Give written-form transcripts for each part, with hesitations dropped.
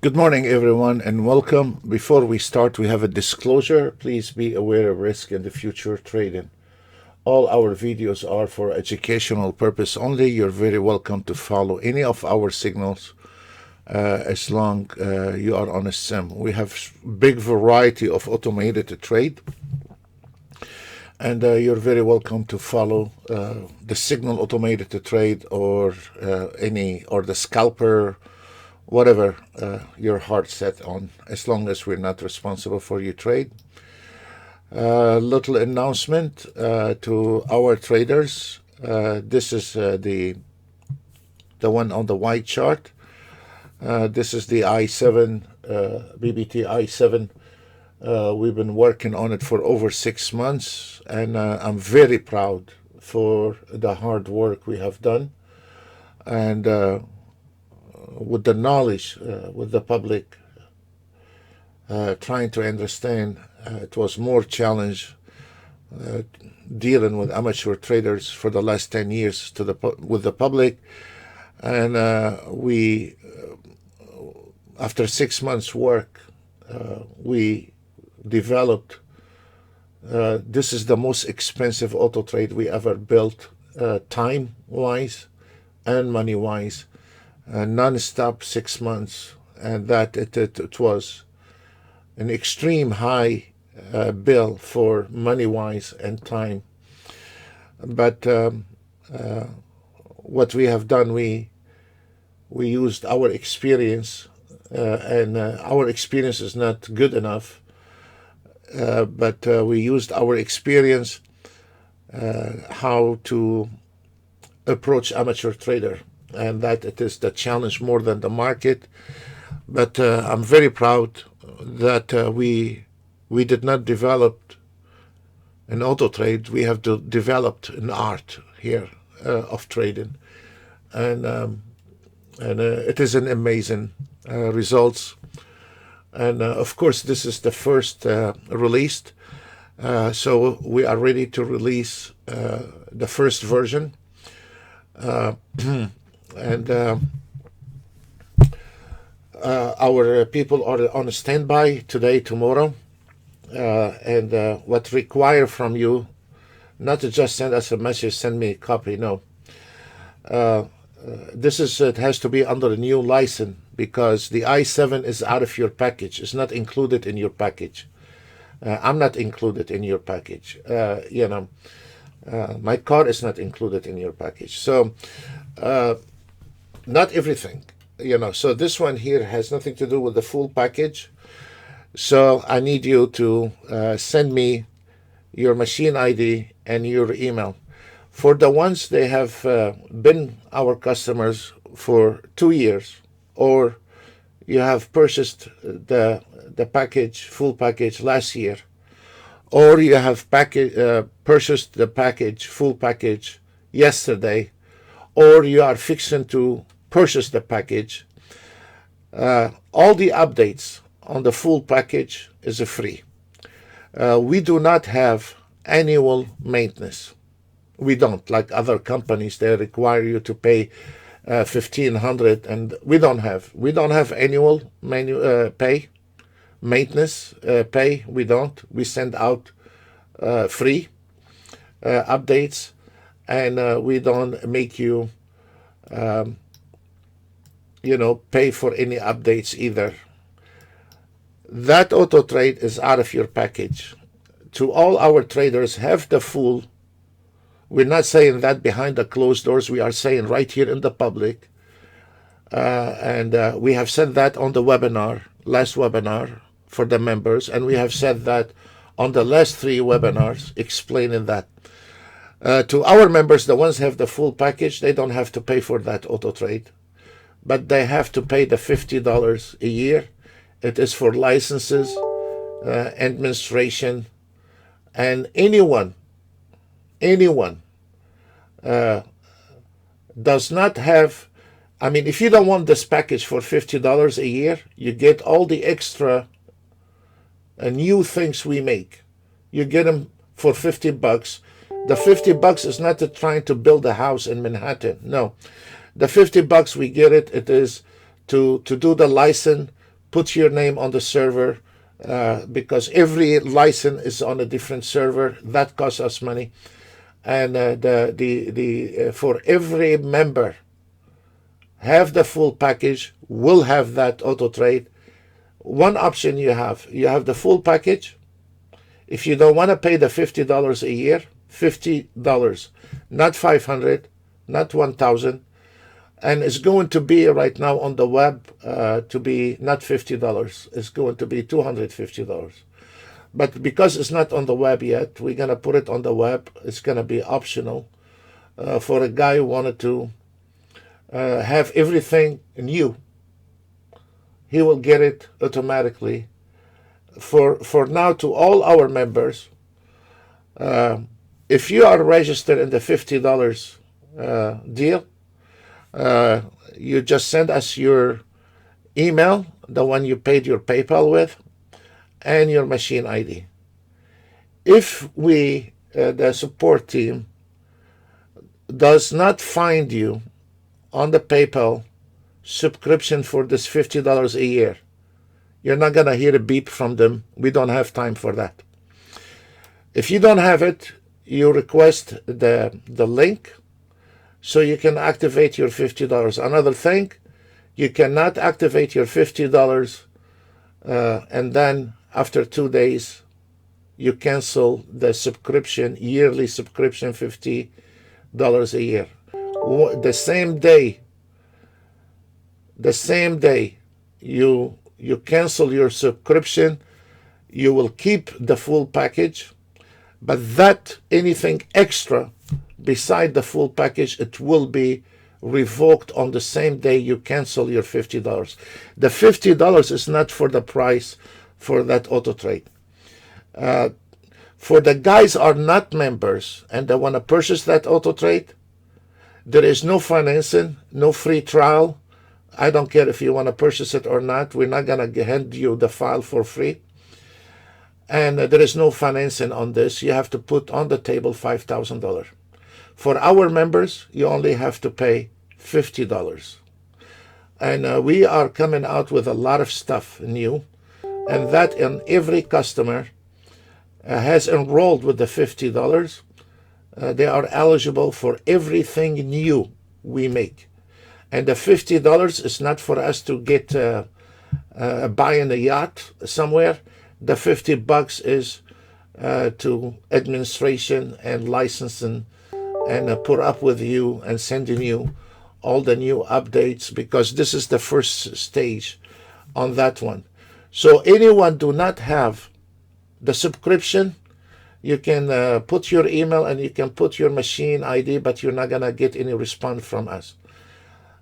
Good morning, everyone, and welcome. Before we start, we have a disclosure. Please be aware of risk in the future trading. All our videos are for educational purpose only. You're very welcome to follow any of our signals as long you are on a sim. We have big variety of automated trade, and you're very welcome to follow the signal automated trade or the scalper, whatever your heart set on, as long as we're not responsible for your trade. Little announcement to our traders. This is the one on the white chart. This is the i7, BBT i7. We've been working on it for over 6 months, and I'm very proud for the hard work we have done. And with the knowledge, with the public trying to understand, it was more challenge dealing with amateur traders for the last 10 years with the public. And we, after 6 months work, we developed, this is the most expensive auto trade we ever built, time-wise and money-wise. Non-stop 6 months, and that it was an extreme high bill for money-wise and time. But what we have done, we used our experience, and our experience is not good enough, but we used our experience how to approach amateur trader. And that it is the challenge more than the market. But I'm very proud that we did not develop an auto trade. We have developed an art here of trading, and it is an amazing results. And of course, this is the first released, so we are ready to release the first version. And our people are on standby today, tomorrow, and what require from you, not to just send us a message, send me a copy. No, it has to be under a new license, because the i7 is out of your package. It's not included in your package. I'm not included in your package. My car is not included in your package. So. Not everything, so this one here has nothing to do with the full package. So I need you to send me your machine ID and your email. For the ones they have been our customers for 2 years, or you have purchased the package, full package last year, or you have purchased the package, full package yesterday, or you are fixing to purchase the package, all the updates on the full package is free. We do not have annual maintenance. We don't, like other companies, they require you to pay $1,500, and we don't have annual maintenance pay. We don't. We send out free updates. And we don't make you, pay for any updates either. That auto trade is out of your package. To all our traders, have the full. We're not saying that behind the closed doors. We are saying right here in the public. And we have said that on the last webinar for the members. And we have said that on the last 3 webinars explaining that. To our members, the ones who have the full package, they don't have to pay for that auto trade, but they have to pay the $50 a year. It is for licenses, administration, and anyone does not have. I mean, if you don't want this package for $50 a year, you get all the extra new things we make. You get them for $50. The $50 is not trying to build a house in Manhattan. No, the $50 we get it is to do the license, put your name on the server, because every license is on a different server. That costs us money. And for every member have the full package, will have that auto trade. One option you have the full package. If you don't want to pay the $50 a year, $50, not $500, not $1,000, and it's going to be right now on the web to be not $50. It's going to be $250. But because it's not on the web yet, we're going to put it on the web. It's going to be optional for a guy who wanted to have everything new. He will get it automatically. For now, to all our members, if you are registered in the $50 deal, you just send us your email, the one you paid your PayPal with, and your machine ID. If the support team, does not find you on the PayPal subscription for this $50 a year, you're not going to hear a beep from them. We don't have time for that. If you don't have it, you request the link so you can activate your $50. Another thing, you cannot activate your $50 and then after 2 days you cancel the subscription, yearly subscription, $50 a year. The same day you cancel your subscription, you will keep the full package, but that anything extra beside the full package, it will be revoked on the same day you cancel your $50. The $50 is not for the price for that auto trade. For the guys are not members and they want to purchase that auto trade, there is no financing, no free trial. I don't care if you want to purchase it or not. We're not going to hand you the file for free. And there is no financing on this. You have to put on the table $5,000. For our members, you only have to pay $50. And we are coming out with a lot of stuff new. And that in every customer has enrolled with the $50. They are eligible for everything new we make. And the $50 is not for us to get buying a yacht somewhere. The $50 is to administration and licensing and put up with you and sending you all the new updates, because this is the first stage on that one. So anyone do not have the subscription, you can put your email and you can put your machine ID, but you're not going to get any response from us.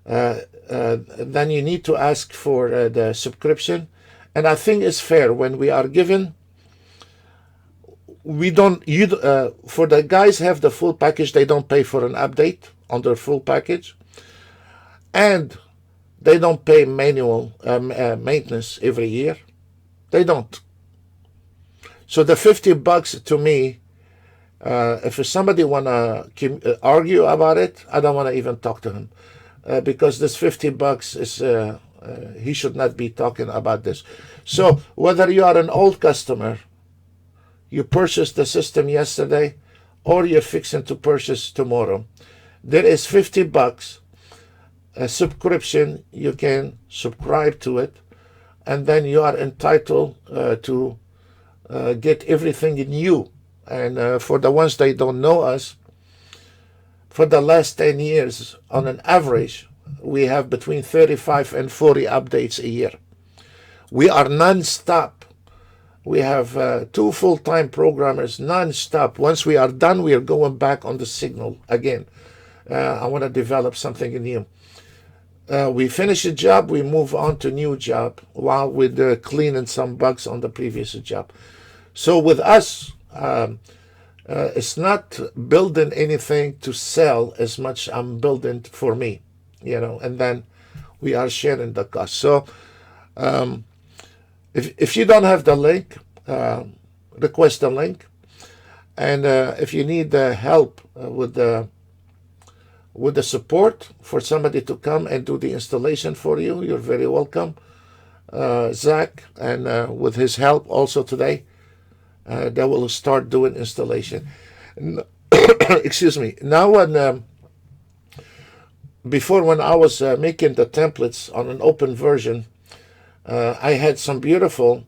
Then you need to ask for the subscription. And I think it's fair when we are given, we don't, for the guys have the full package, they don't pay for an update on their full package. And they don't pay manual maintenance every year. They don't. So the $50 to me, if somebody want to argue about it, I don't want to even talk to him. Because this $50 is, he should not be talking about this. So whether you are an old customer, you purchased the system yesterday, or you're fixing to purchase tomorrow, there is $50 a subscription. You can subscribe to it, and then you are entitled to get everything new. And for the ones that don't know us, for the last 10 years, on an average, we have between 35 and 40 updates a year. We are non-stop. We have 2 full-time programmers non-stop. Once we are done, we are going back on the signal again. I want to develop something new. We finish a job, we move on to new job while we're cleaning some bugs on the previous job. So with us, it's not building anything to sell as much I'm building for me, and then we are sharing the cost. So if you don't have the link, request the link. And if you need help with the support for somebody to come and do the installation for you, you're very welcome. Zach, and with his help also today, they will start doing installation. Excuse me. Now, before when I was making the templates on an open version, I had some beautiful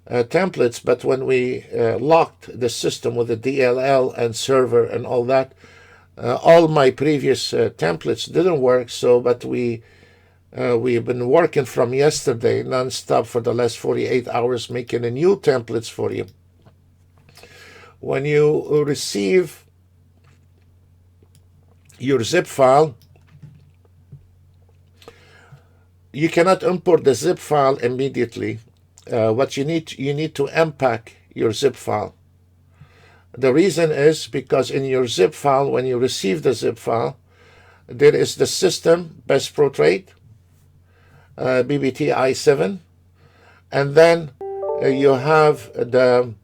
templates, but when we locked the system with the DLL and server and all that, all my previous templates didn't work. So, but we've been working from yesterday nonstop for the last 48 hours making a new templates for you. When you receive your zip file, you cannot import the zip file immediately. What you need to unpack your zip file. The reason is because in your zip file, when you receive the zip file, there is the system Best Pro Trade, BBT i7, and then you have the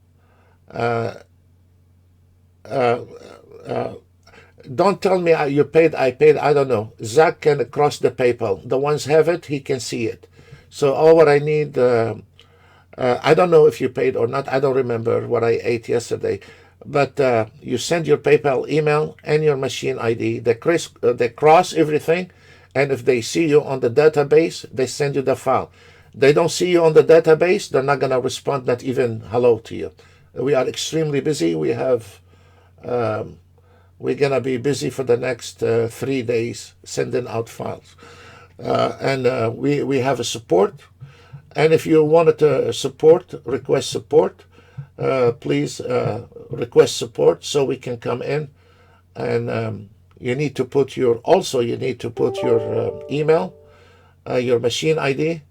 don't tell me you paid, I paid, I don't know. Zach can cross the PayPal. The ones have it, he can see it. So all what I need, I don't know if you paid or not. I don't remember what I ate yesterday. But you send your PayPal email and your machine ID. They cross everything. And if they see you on the database, they send you the file. They don't see you on the database, they're not going to respond, not even hello to you. We are extremely busy. We have... we're going to be busy for the next 3 days sending out files. And we have a support. And if you wanted to request support, please request support so we can come in. And you need to put your email, your machine ID.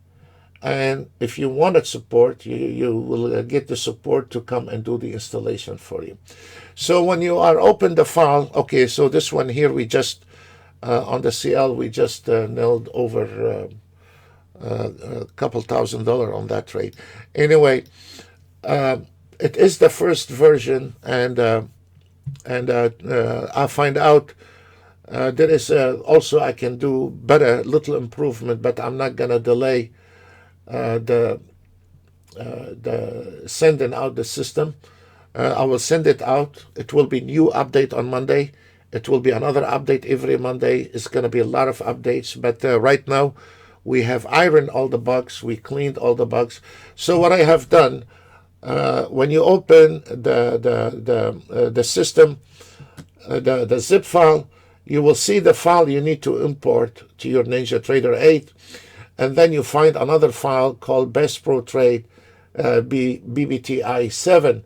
And if you wanted support, you will get the support to come and do the installation for you. So when you are open the file, okay, so this one here, we just, on the CL, we just nailed over a couple $1,000 on that trade. Anyway, it is the first version, and I find out there is also I can do better, little improvement, but I'm not going to delay the sending out the system. I will send it out. It will be new update on Monday. It will be another update every Monday. It's going to be a lot of updates. But right now, we have ironed all the bugs. We cleaned all the bugs. So what I have done, when you open the system, the zip file, you will see the file you need to import to your NinjaTrader 8. And then you find another file called Best Pro Trade BBT i7.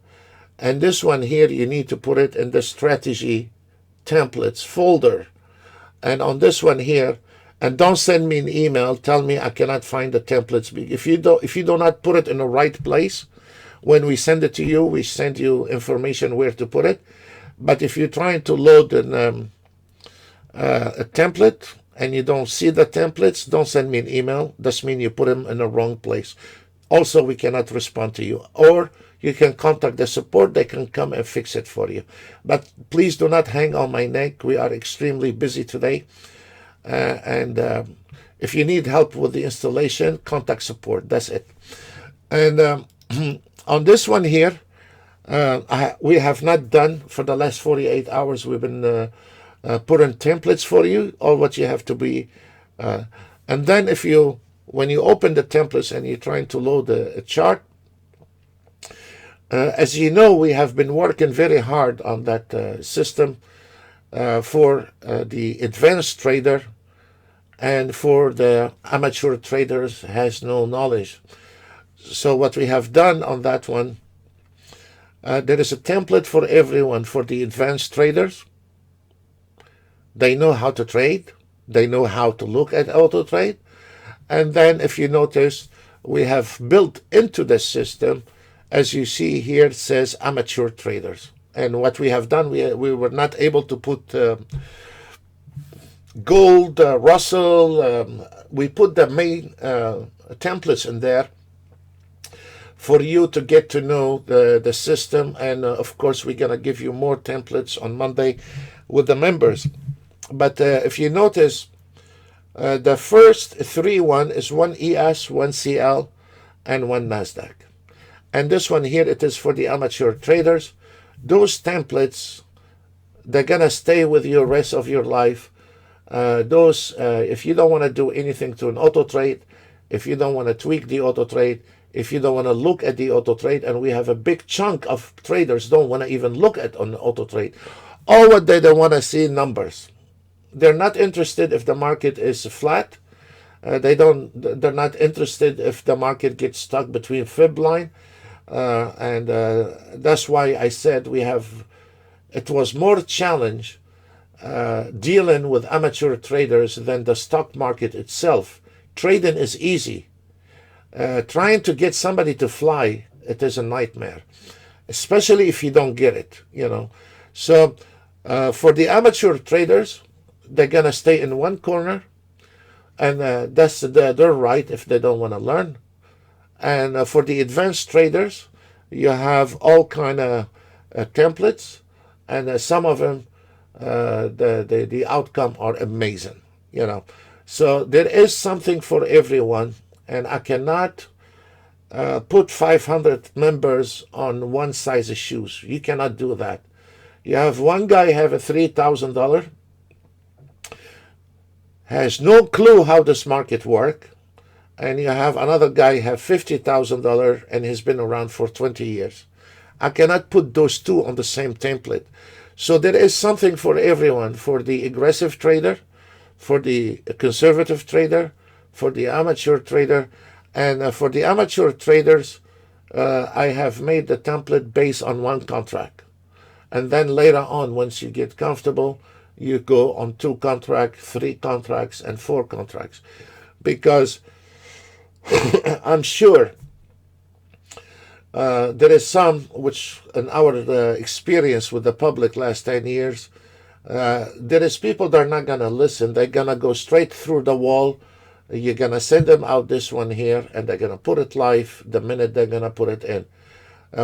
And this one here, you need to put it in the strategy templates folder. And on this one here, and don't send me an email, tell me I cannot find the templates. If you do not put it in the right place, when we send it to you, we send you information where to put it. But if you're trying to load a template and you don't see the templates, don't send me an email. That means you put them in the wrong place. Also, we cannot respond to you. Or you can contact the support. They can come and fix it for you. But please do not hang on my neck. We are extremely busy today. And if you need help with the installation, contact support. That's it. And on this one here, we have not done for the last 48 hours. We've been putting templates for you, all what you have to be. And then when you open the templates and you're trying to load a chart, as you know, we have been working very hard on that system for the advanced trader and for the amateur traders has no knowledge. So what we have done on that one, there is a template for everyone. For the advanced traders, they know how to trade. They know how to look at Autotrade. And then if you notice, we have built into the system, as you see here, it says amateur traders. And what we have done, we were not able to put gold, Russell. We put the main templates in there for you to get to know the system. And of course, we're going to give you more templates on Monday with the members. But if you notice, The first one is one ES, one CL, and one NASDAQ. And this one here, it is for the amateur traders. Those templates, they're gonna stay with you the rest of your life. If you don't want to do anything to an auto trade, if you don't want to tweak the auto trade, if you don't want to look at the auto trade, and we have a big chunk of traders don't want to even look at an auto trade. All what they don't want to see numbers. They're not interested if the market is flat. They're not interested if the market gets stuck between fib line. And that's why I said it was more challenge dealing with amateur traders than the stock market itself. Trading is easy. Trying to get somebody to fly, it is a nightmare, especially if you don't get it, So for the amateur traders, they're going to stay in one corner, and that's their right if they don't want to learn. And for the advanced traders, you have all kind of templates, and some of them, the outcome are amazing, So there is something for everyone, and I cannot put 500 members on one size of shoes. You cannot do that. You have one guy have a $3,000, has no clue how this market works, and you have another guy have $50,000 and he's been around for 20 years. I cannot put those two on the same template. So there is something for everyone, for the aggressive trader, for the conservative trader, for the amateur trader. And for the amateur traders, I have made the template based on one contract. And then later on, once you get comfortable, you go on 2 contracts, 3 contracts, and 4 contracts. Because I'm sure there is some, which in our experience with the public last 10 years, there is people that are not going to listen. They're going to go straight through the wall. You're going to send them out this one here, and they're going to put it live the minute they're going to put it in.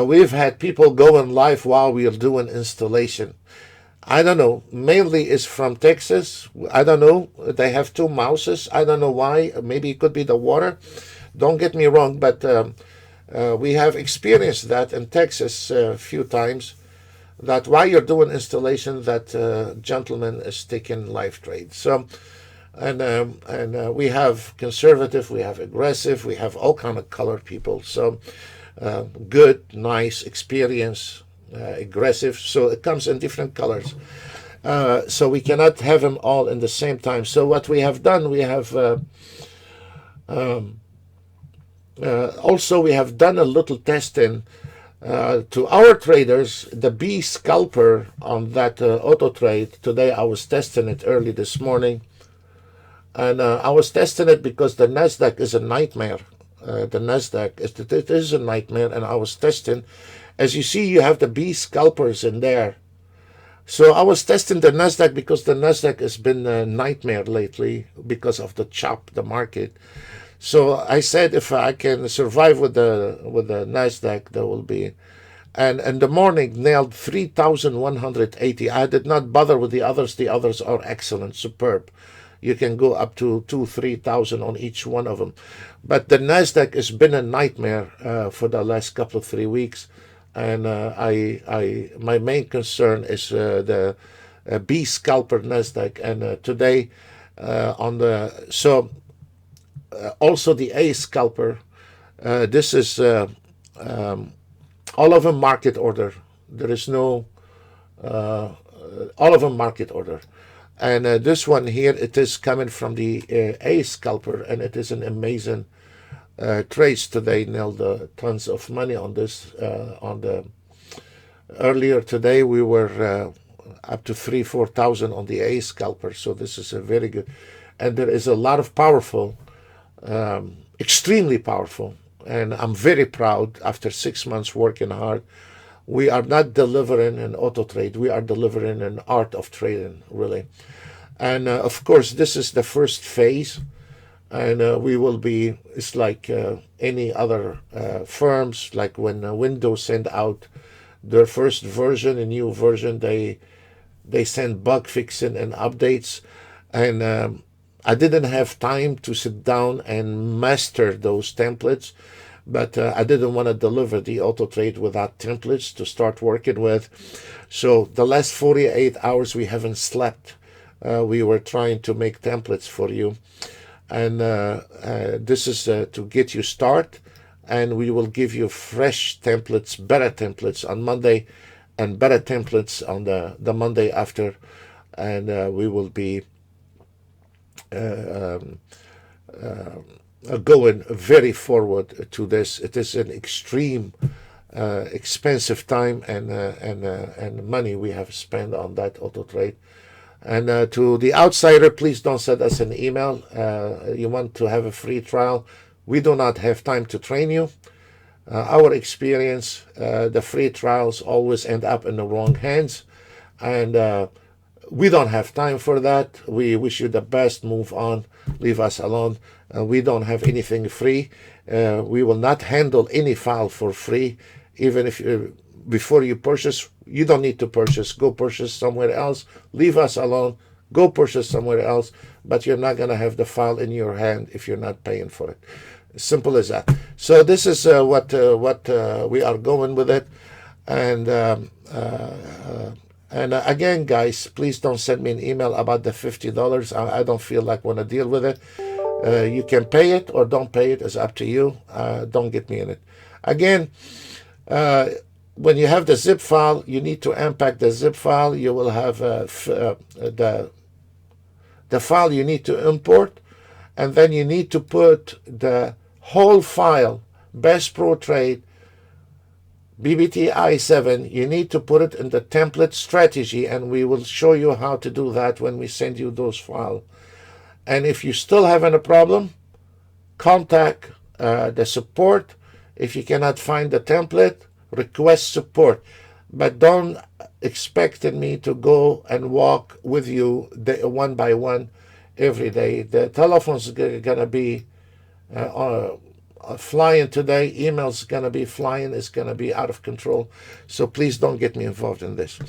We've had people going live while we're doing installation. I don't know. Mainly is from Texas. I don't know. They have 2 mouses. I don't know why. Maybe it could be the water. Don't get me wrong, but we have experienced that in Texas a few times, that while you're doing installation, that gentleman is taking live trade. So, and we have conservative, we have aggressive, we have all kind of colored people. So good, nice, experience, aggressive. So it comes in different colors. So we cannot have them all in the same time. So what we have done, we have also we have done a little testing to our traders. The B scalper on that auto trade today, I was testing it early this morning, and I was testing it because the NASDAQ is a nightmare. The NASDAQ it is a nightmare, and I was testing. As you see, you have the B scalpers in there. So I was testing the NASDAQ because the NASDAQ has been a nightmare lately because of the market. So I said, if I can survive with the NASDAQ, there will be. And in the morning, nailed 3,180. I did not bother with the others. The others are excellent, superb. You can go up to 3,000 on each one of them. But the NASDAQ has been a nightmare for the last couple of 3 weeks. And my main concern is the B scalper NASDAQ. And today also the A scalper, this is all of them market order. There is no all of them market order. And this one here, it is coming from the A scalper, and it is an amazing trades today. Nailed tons of money on this. Earlier today, we were up to 3,000-4,000 on the A scalper. So this is a very good, and there is a lot of powerful, extremely powerful. And I'm very proud. After 6 months working hard, we are not delivering an auto trade. We are delivering an art of trading, really. And of course, this is the first phase. And we will be, it's like any other firms, like when Windows send out their first version, a new version, they send bug fixing and updates. And I didn't have time to sit down and master those templates, but I didn't want to deliver the auto trade without templates to start working with. So the last 48 hours we haven't slept. We were trying to make templates for you, and this is to get you start, and we will give you fresh templates, better templates on Monday, and better templates on the Monday after, and we will be going very forward to this. It is an extreme expensive time and money we have spent on that auto trade. And to the outsider, please don't send us an email. You want to have a free trial. We do not have time to train you. Our experience, the free trials always end up in the wrong hands. And we don't have time for that. We wish you the best. Move on. Leave us alone. We don't have anything free. We will not handle any file for free. Even if before you purchase, you don't need to purchase. Go purchase somewhere else. Leave us alone. Go purchase somewhere else. But you're not going to have the file in your hand if you're not paying for it. Simple as that. So this is what we are going with it. And again, guys, please don't send me an email about the $50. I don't feel like want to deal with it. You can pay it or don't pay it. It's up to you. Don't get me in it. Again, when you have the zip file, you need to unpack the zip file. You will have the file you need to import, and then you need to put the whole file, Best Pro Trade, BBT i7, you need to put it in the template strategy, and we will show you how to do that when we send you those files. And if you still having a problem, contact the support. If you cannot find the template, request support. But don't expect me to go and walk with you one by one every day. The telephone's going to be flying today. Email's going to be flying. It's going to be out of control. So please don't get me involved in this.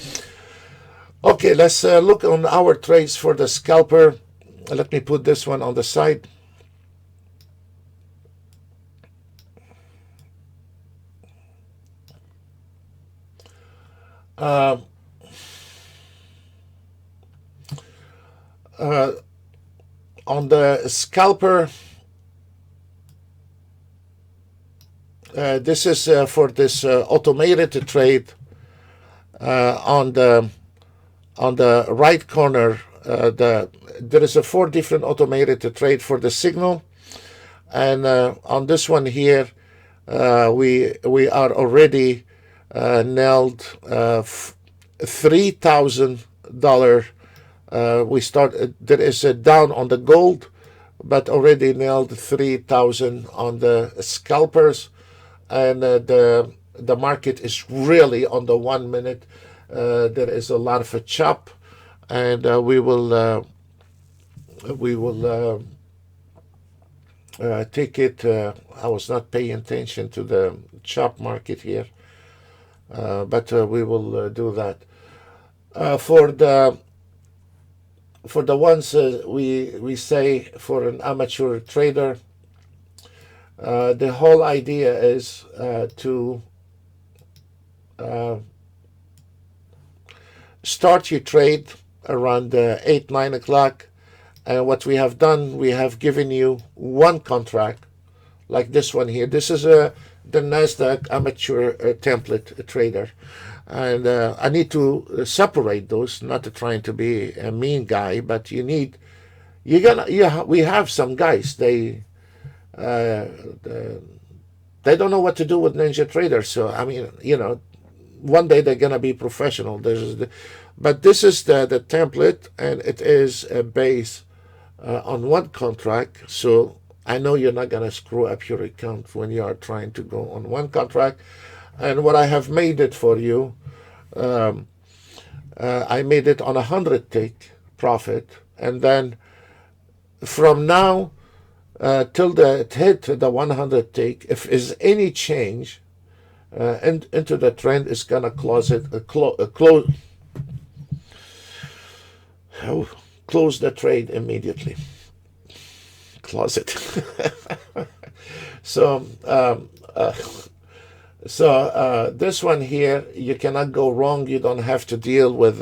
Okay, let's look on our trades for the scalper. Let me put this one on the side. On the scalper, this is for this automated trade. On the right corner, there is 4 different automated trade for the signal, and on this one here, we are already nailed $3,000. We start. There is a down on the gold, but already nailed 3,000 on the scalpers, and the market is really on the 1 minute. There is a lot of a chop, and we will take it. I was not paying attention to the chop market here, but we will do that. For the ones we say for an amateur trader, the whole idea is to start your trade around 8, 9 o'clock. And what we have done, we have given you one contract, like this one here. This is the NASDAQ amateur template trader. And I need to separate those, not trying to be a mean guy, but we have some guys, they don't know what to do with Ninja Trader. So, I mean, one day they're going to be professional. But this is the template, and it is based on one contract. So I know you're not going to screw up your account when you are trying to go on one contract. And what I have made it for you, I made it on 100 tick profit. And then from now till it hit the 100 tick, if there's any change into the trend, it's going to close the trade immediately. closet. So this one here, you cannot go wrong. You don't have to deal with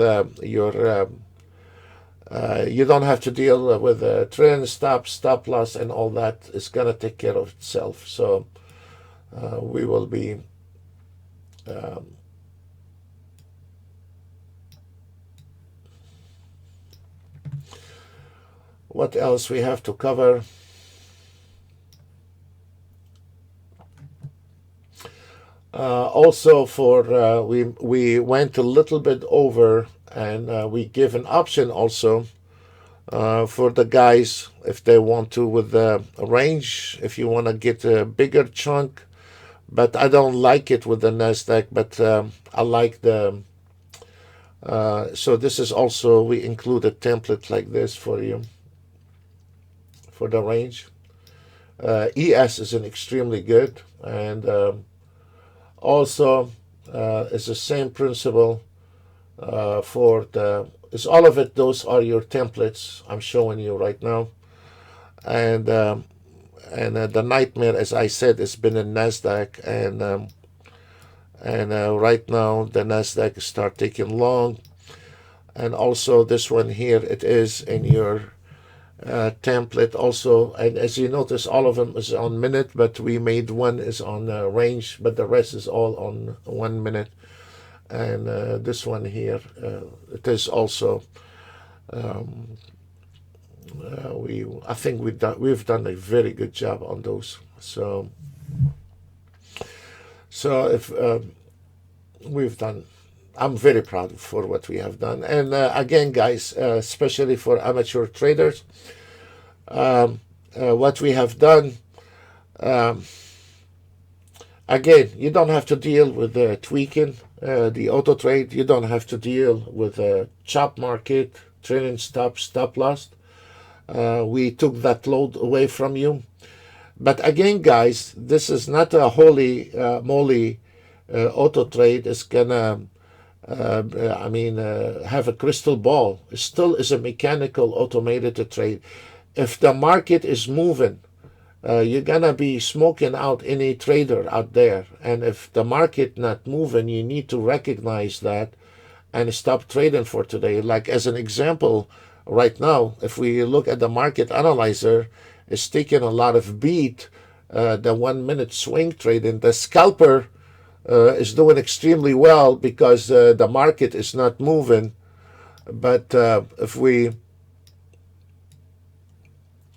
you don't have to deal with trend, stop loss, and all that. It's gonna take care of itself. So we will be what else we have to cover? Also, for we went a little bit over, and we give an option also for the guys if they want to with the range. If you want to get a bigger chunk, but I don't like it with the Nasdaq. But I like the. So this is also, we include a template like this for you for the range. ES is an extremely good, and also it's the same principle for the, it's all of it. Those are your templates I'm showing you right now. And the nightmare, as I said, has been in Nasdaq, and right now the Nasdaq start taking long. And also this one here, it is in your template also. And as you notice, all of them is on minute, but we made one is on range, but the rest is all on 1 minute. And this one here, it is also I think we've done a very good job on those. So if we've done, I'm very proud for what we have done. And again, guys, especially for amateur traders, what we have done, again, you don't have to deal with the tweaking, the auto trade. You don't have to deal with a chop market, trailing stop loss. We took that load away from you. But again, guys, this is not a holy moly auto trade. It's gonna have a crystal ball. It still is a mechanical automated trade. If the market is moving, you're gonna be smoking out any trader out there. And if the market not moving, you need to recognize that and stop trading for today. Like as an example, right now, if we look at the market analyzer, it's taking a lot of beat. The 1 minute swing trading, the scalper is doing extremely well because the market is not moving. But if we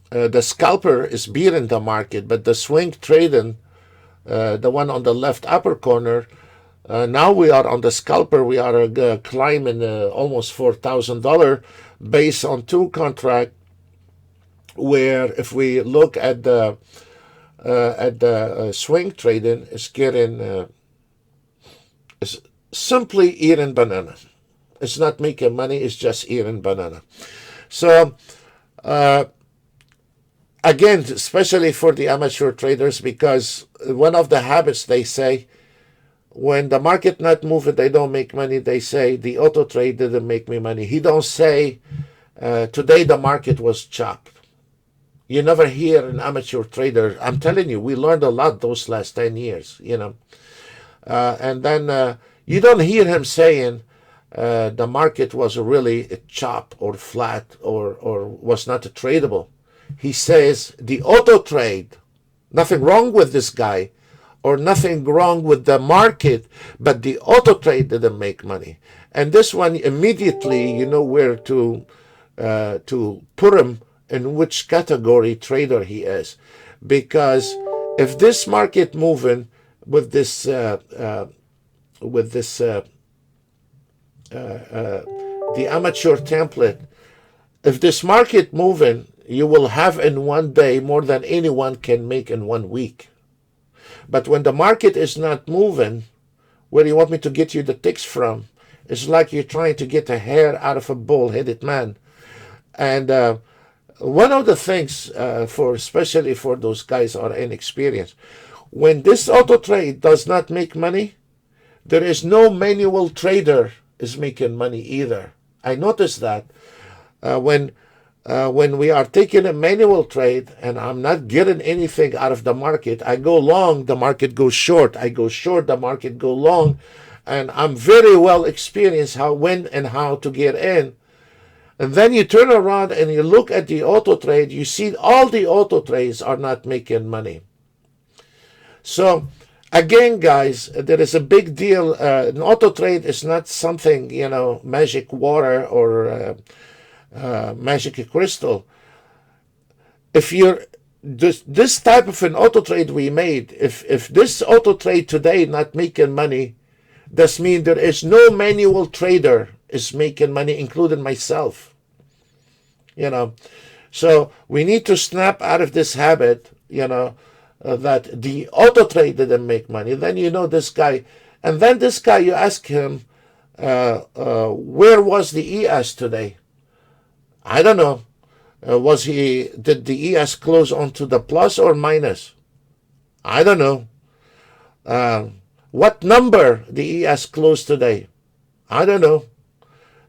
the scalper is beating the market, but the swing trading, the one on the left upper corner, now we are on the scalper. We are climbing almost $4,000 based on 2 contracts. Where if we look at the swing trading, it's getting it's simply eating banana. It's not making money. It's just eating banana. So again, especially for the amateur traders, because one of the habits they say, when the market not moving, they don't make money. They say the auto trade didn't make me money. He don't say today the market was chopped. You never hear an amateur trader. I'm telling you, we learned a lot those last 10 years, and then you don't hear him saying the market was really a chop or flat or was not tradable. He says the auto trade, nothing wrong with this guy or nothing wrong with the market, but the auto trade didn't make money. And this one immediately, you know where to put him in which category trader he is. Because if this market moving with this the amateur template, if this market moving, you will have in one day more than anyone can make in 1 week. But when the market is not moving, where you want me to get you the ticks from? It's like you're trying to get a hair out of a bull-headed man. And one of the things, especially for those guys who are inexperienced, when this auto trade does not make money, there is no manual trader is making money either. I noticed that when when we are taking a manual trade and I'm not getting anything out of the market, I go long, the market goes short. I go short, the market go long. And I'm very well experienced when and how to get in. And then you turn around and you look at the auto trade, you see all the auto trades are not making money. So again, guys, there is a big deal. An auto trade is not something, magic water or magic crystal. If you're this type of an auto trade we made, if this auto trade today not making money, that means there is no manual trader is making money, including myself. So we need to snap out of this habit, that the auto trade didn't make money. Then this guy, and then this guy, you ask him, where was the ES today? I don't know. Did the ES close onto the plus or minus? I don't know. What number the ES closed today? I don't know.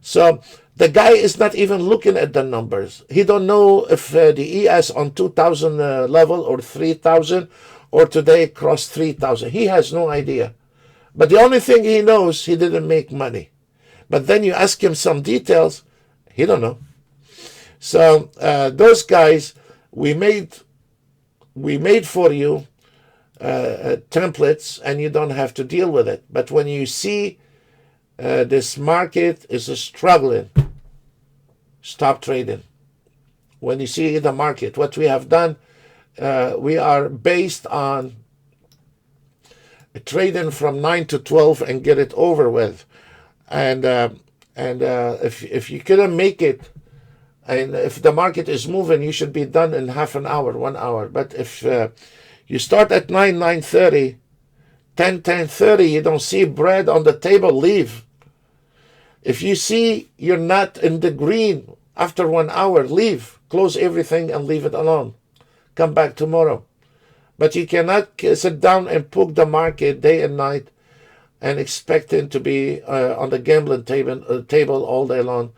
So the guy is not even looking at the numbers. He don't know if the ES on 2,000 level or 3,000 or today crossed 3,000. He has no idea. But the only thing he knows, he didn't make money. But then you ask him some details, he don't know. So those guys, we made for you templates, and you don't have to deal with it. But when you see this market is struggling, stop trading. When you see the market, what we have done, we are based on trading from 9 to 12 and get it over with. And if you couldn't make it, and if the market is moving, you should be done in half an hour, 1 hour. But if you start at 9:30, 10:30, you don't see bread on the table, leave. If you see you're not in the green after 1 hour, leave. Close everything and leave it alone. Come back tomorrow. But you cannot sit down and poke the market day and night and expecting to be on the gambling table all day long.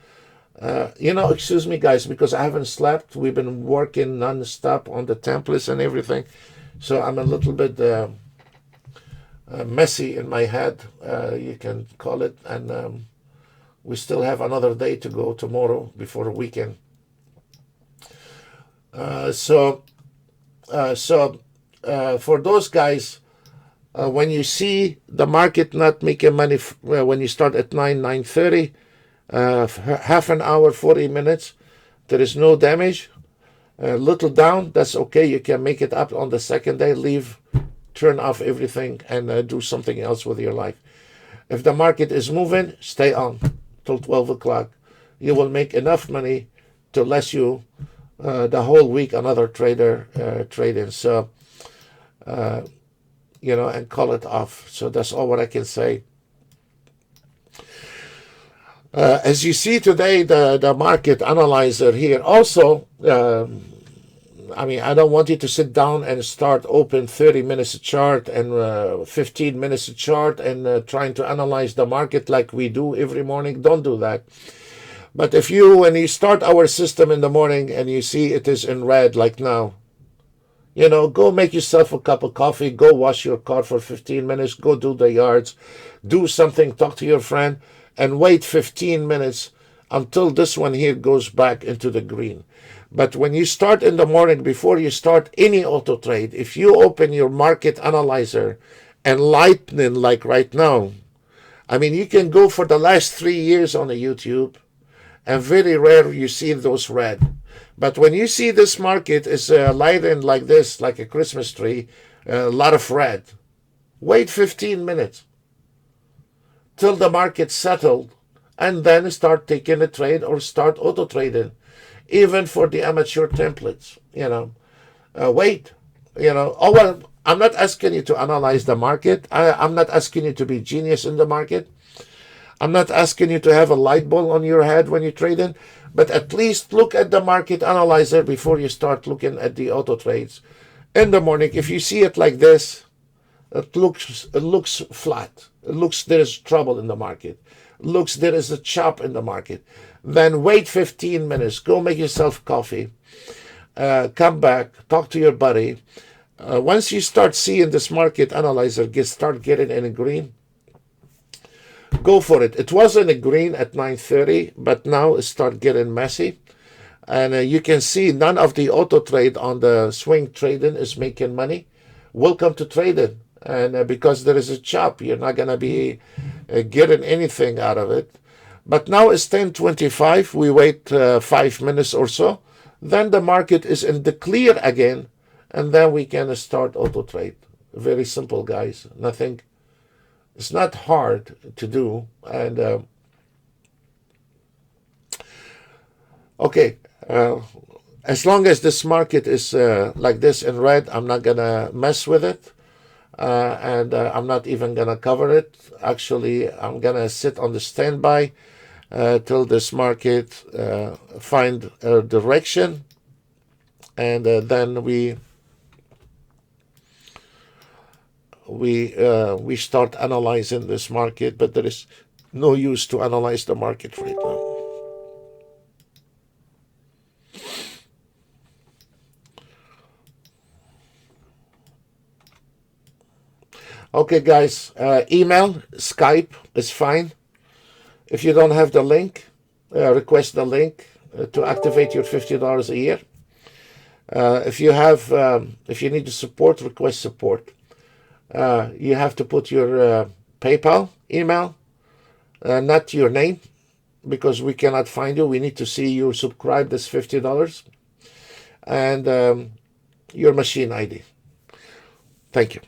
Excuse me, guys, because I haven't slept. We've been working non-stop on the templates and everything. So I'm a little bit messy in my head, you can call it. And we still have another day to go tomorrow before the weekend. So for those guys, when you see the market not making money, when you start at 9:30, half an hour, 40 minutes, there is no damage. Little down, that's okay. You can make it up on the second day, leave, turn off everything, and do something else with your life. If the market is moving, stay on till 12 o'clock. You will make enough money to last you the whole week another trader trading. So, and call it off. So that's all what I can say. As you see today, the market analyzer here also, I don't want you to sit down and start open 30 minutes a chart and 15 minutes a chart and trying to analyze the market like we do every morning. Don't do that. But when you start our system in the morning and you see it is in red like now, go make yourself a cup of coffee, go wash your car for 15 minutes, go do the yards, do something, talk to your friend, and wait 15 minutes until this one here goes back into the green. But when you start in the morning, before you start any auto trade, if you open your market analyzer and lightning like right now, you can go for the last 3 years on the YouTube, and very rare you see those red. But when you see this market is lighting like this, like a Christmas tree, a lot of red, wait 15 minutes till the market settled, and then start taking a trade or start auto trading. Even for the amateur templates, wait, I'm not asking you to analyze the market. I'm not asking you to be genius in the market. I'm not asking you to have a light bulb on your head when you're trading, but at least look at the market analyzer before you start looking at the auto trades. In the morning, if you see it like this, it looks flat. It looks there is trouble in the market. It looks there is a chop in the market. Then wait 15 minutes, go make yourself coffee, come back, talk to your buddy. Once you start seeing this market analyzer start getting in a green, go for it. It was in a green at 9:30, but now it start getting messy. And you can see none of the auto trade on the swing trading is making money. Welcome to trading. And because there is a chop, you're not going to be getting anything out of it. But now it's 10:25. We wait 5 minutes or so. Then the market is in the clear again. And then we can start auto trade. Very simple, guys. Nothing. It's not hard to do. And okay. As long as this market is like this in red, I'm not going to mess with it. And I'm not even going to cover it. Actually, I'm going to sit on the standby till this market find a direction. And then we start analyzing this market. But there is no use to analyze the market right now. Okay, guys, email, Skype is fine. If you don't have the link, request the link to activate your $50 a year. If you need support, request support. You have to put your PayPal email, not your name, because we cannot find you. We need to see you subscribe this $50, and your machine ID. Thank you.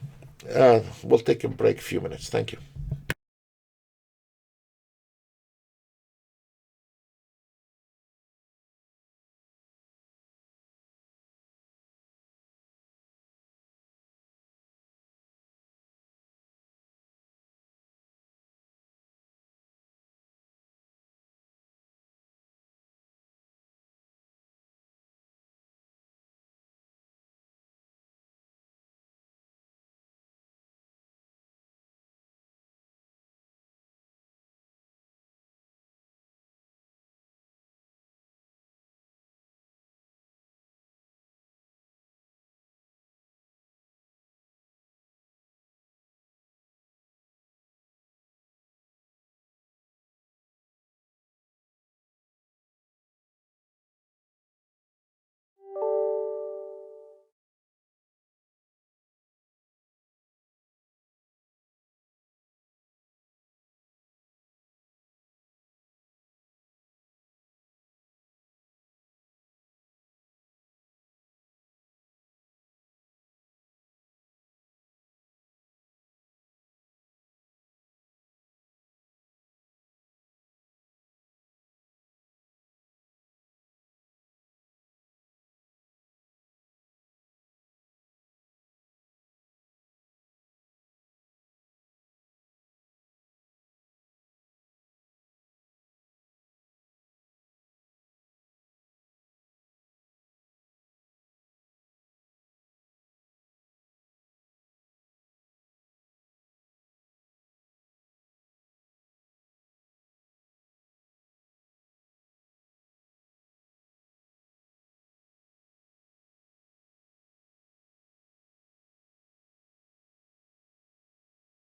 We'll take a break, a few minutes. Thank you.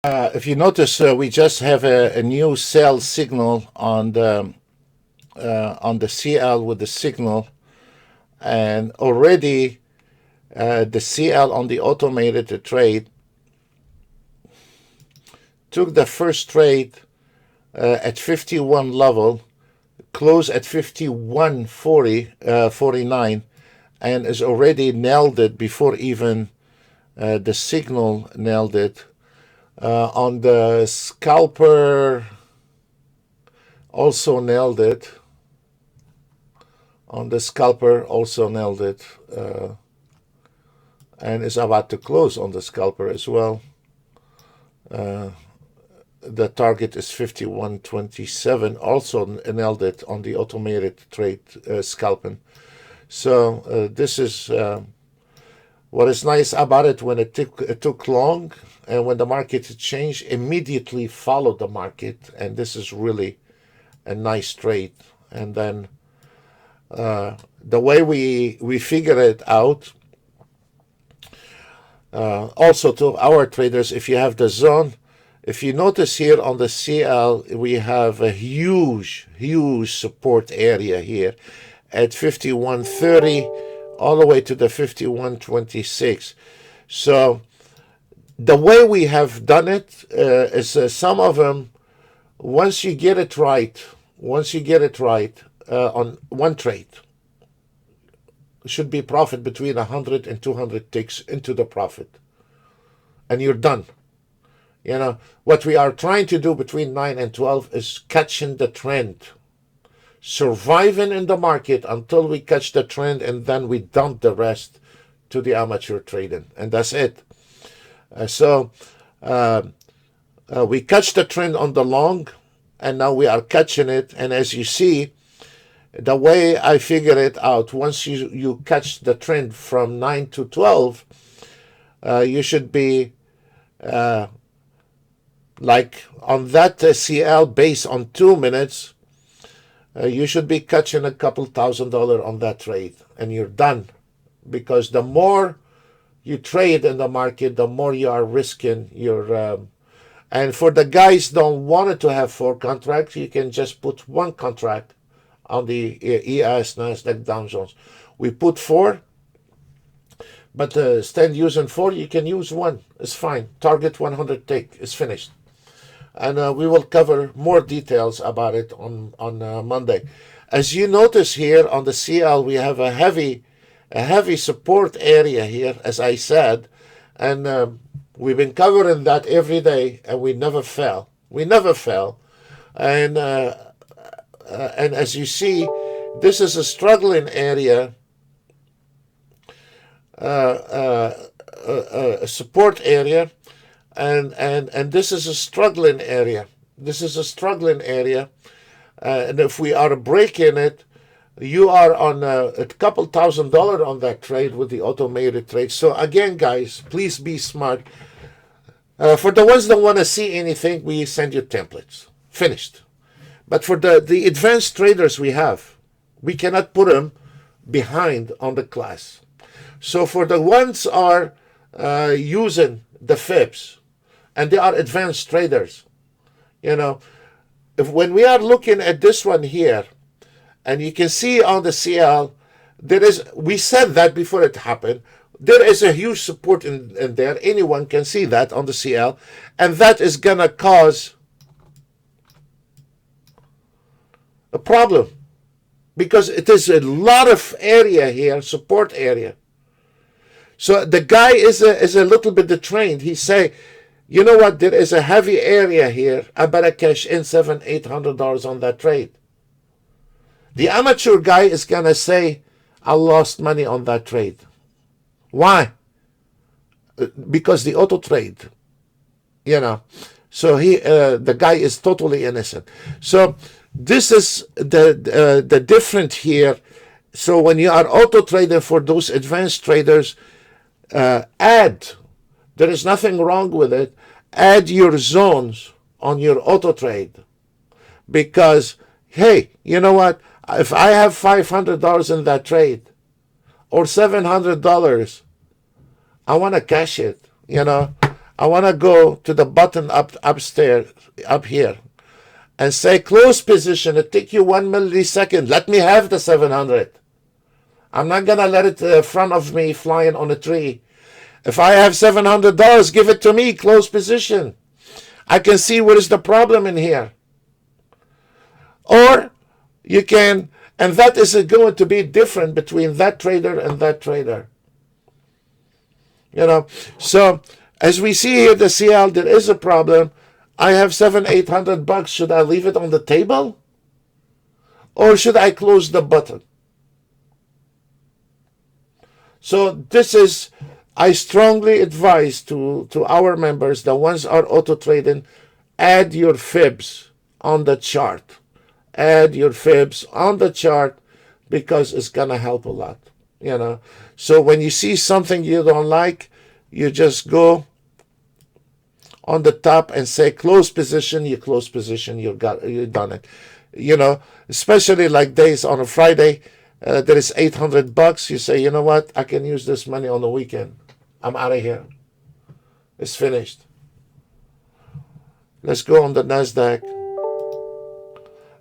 If you notice, we just have a new sell signal on the CL with the signal, and already the CL on the automated trade took the first trade at 51 level, closed at 51.49, and is already nailed it before even the signal nailed it. On the scalper, also nailed it. On the scalper, also nailed it. And is about to close on the scalper as well. The target is 51.27, also nailed it on the automated trade scalping. So this is what is nice about it. When it took long, and when the market changed, immediately followed the market, and this is really a nice trade. And then the way we figure it out, also to our traders, if you have the zone, if you notice here on the CL, we have a huge support area here at 51.30 all the way to the 51.26. So the way we have done it is some of them, once you get it right on one trade, should be profit between 100 and 200 ticks into the profit, and you're done. You know, what we are trying to do between 9 and 12 is catching the trend, surviving in the market until we catch the trend, and then we dump the rest to the amateur trading, and that's it. So we catch the trend on the long, and now we are catching it. And as you see, the way I figure it out, once you catch the trend from 9 to 12, you should be like on that CL based on 2 minutes, you should be catching a couple $1,000 on that trade, and you're done. Because the more you trade in the market, the more you are risking your. And for the guys don't want it to have 4 contracts, you can just put 1 contract on the ES, Nasdaq, Dow Jones. We put 4, but instead of using 4, you can use 1. It's fine. Target 100 tick. It's finished. And we will cover more details about it on Monday. As you notice here on the CL, we have a heavy support area here, as I said, and we've been covering that every day, and we never fell. And as you see, this is a struggling area, a support area, and this is a struggling area. And if we are breaking it, you are on a couple $1,000 on that trade with the automated trade. So again, guys, please be smart. For the ones that want to see anything, we send you templates. Finished. But for the advanced traders we cannot put them behind on the class. So for the ones are using the fibs, and they are advanced traders, you know, when we are looking at this one here, and you can see on the CL, we said that before it happened, there is a huge support in there. Anyone can see that on the CL, and that is gonna cause a problem, because it is a lot of area here, support area. So the guy is a little bit trained. He say, you know what, there is a heavy area here. I better cash in $700-800 on that trade. The amateur guy is gonna say, I lost money on that trade. Why? Because the auto trade, you know. So the guy is totally innocent. So this is the difference here. So when you are auto trading, for those advanced traders, there is nothing wrong with it. Add your zones on your auto trade, because hey, you know what? If I have $500 in that trade or $700, I want to cash it. You know, I want to go to the button upstairs, up here, and say close position. It take you 1 millisecond. Let me have the 700. I'm not gonna let it in front of me flying on a tree. If I have $700, give it to me, close position. I can see what is the problem in here. Or you can, and that is going to be different between that trader and that trader. You know, so as we see here, the CL, there is a problem. I have $700-800. Should I leave it on the table? Or should I close the button? So this is, I strongly advise to our members, the ones are auto trading, add your fibs on the chart. Add your fibs on the chart, because it's gonna help a lot, you know. So when you see something you don't like, you just go on the top and say close position. You close position. You've done it. You know, especially like days on a Friday, there is $800. You say, you know what? I can use this money on the weekend. I'm out of here. It's finished. Let's go on the NASDAQ.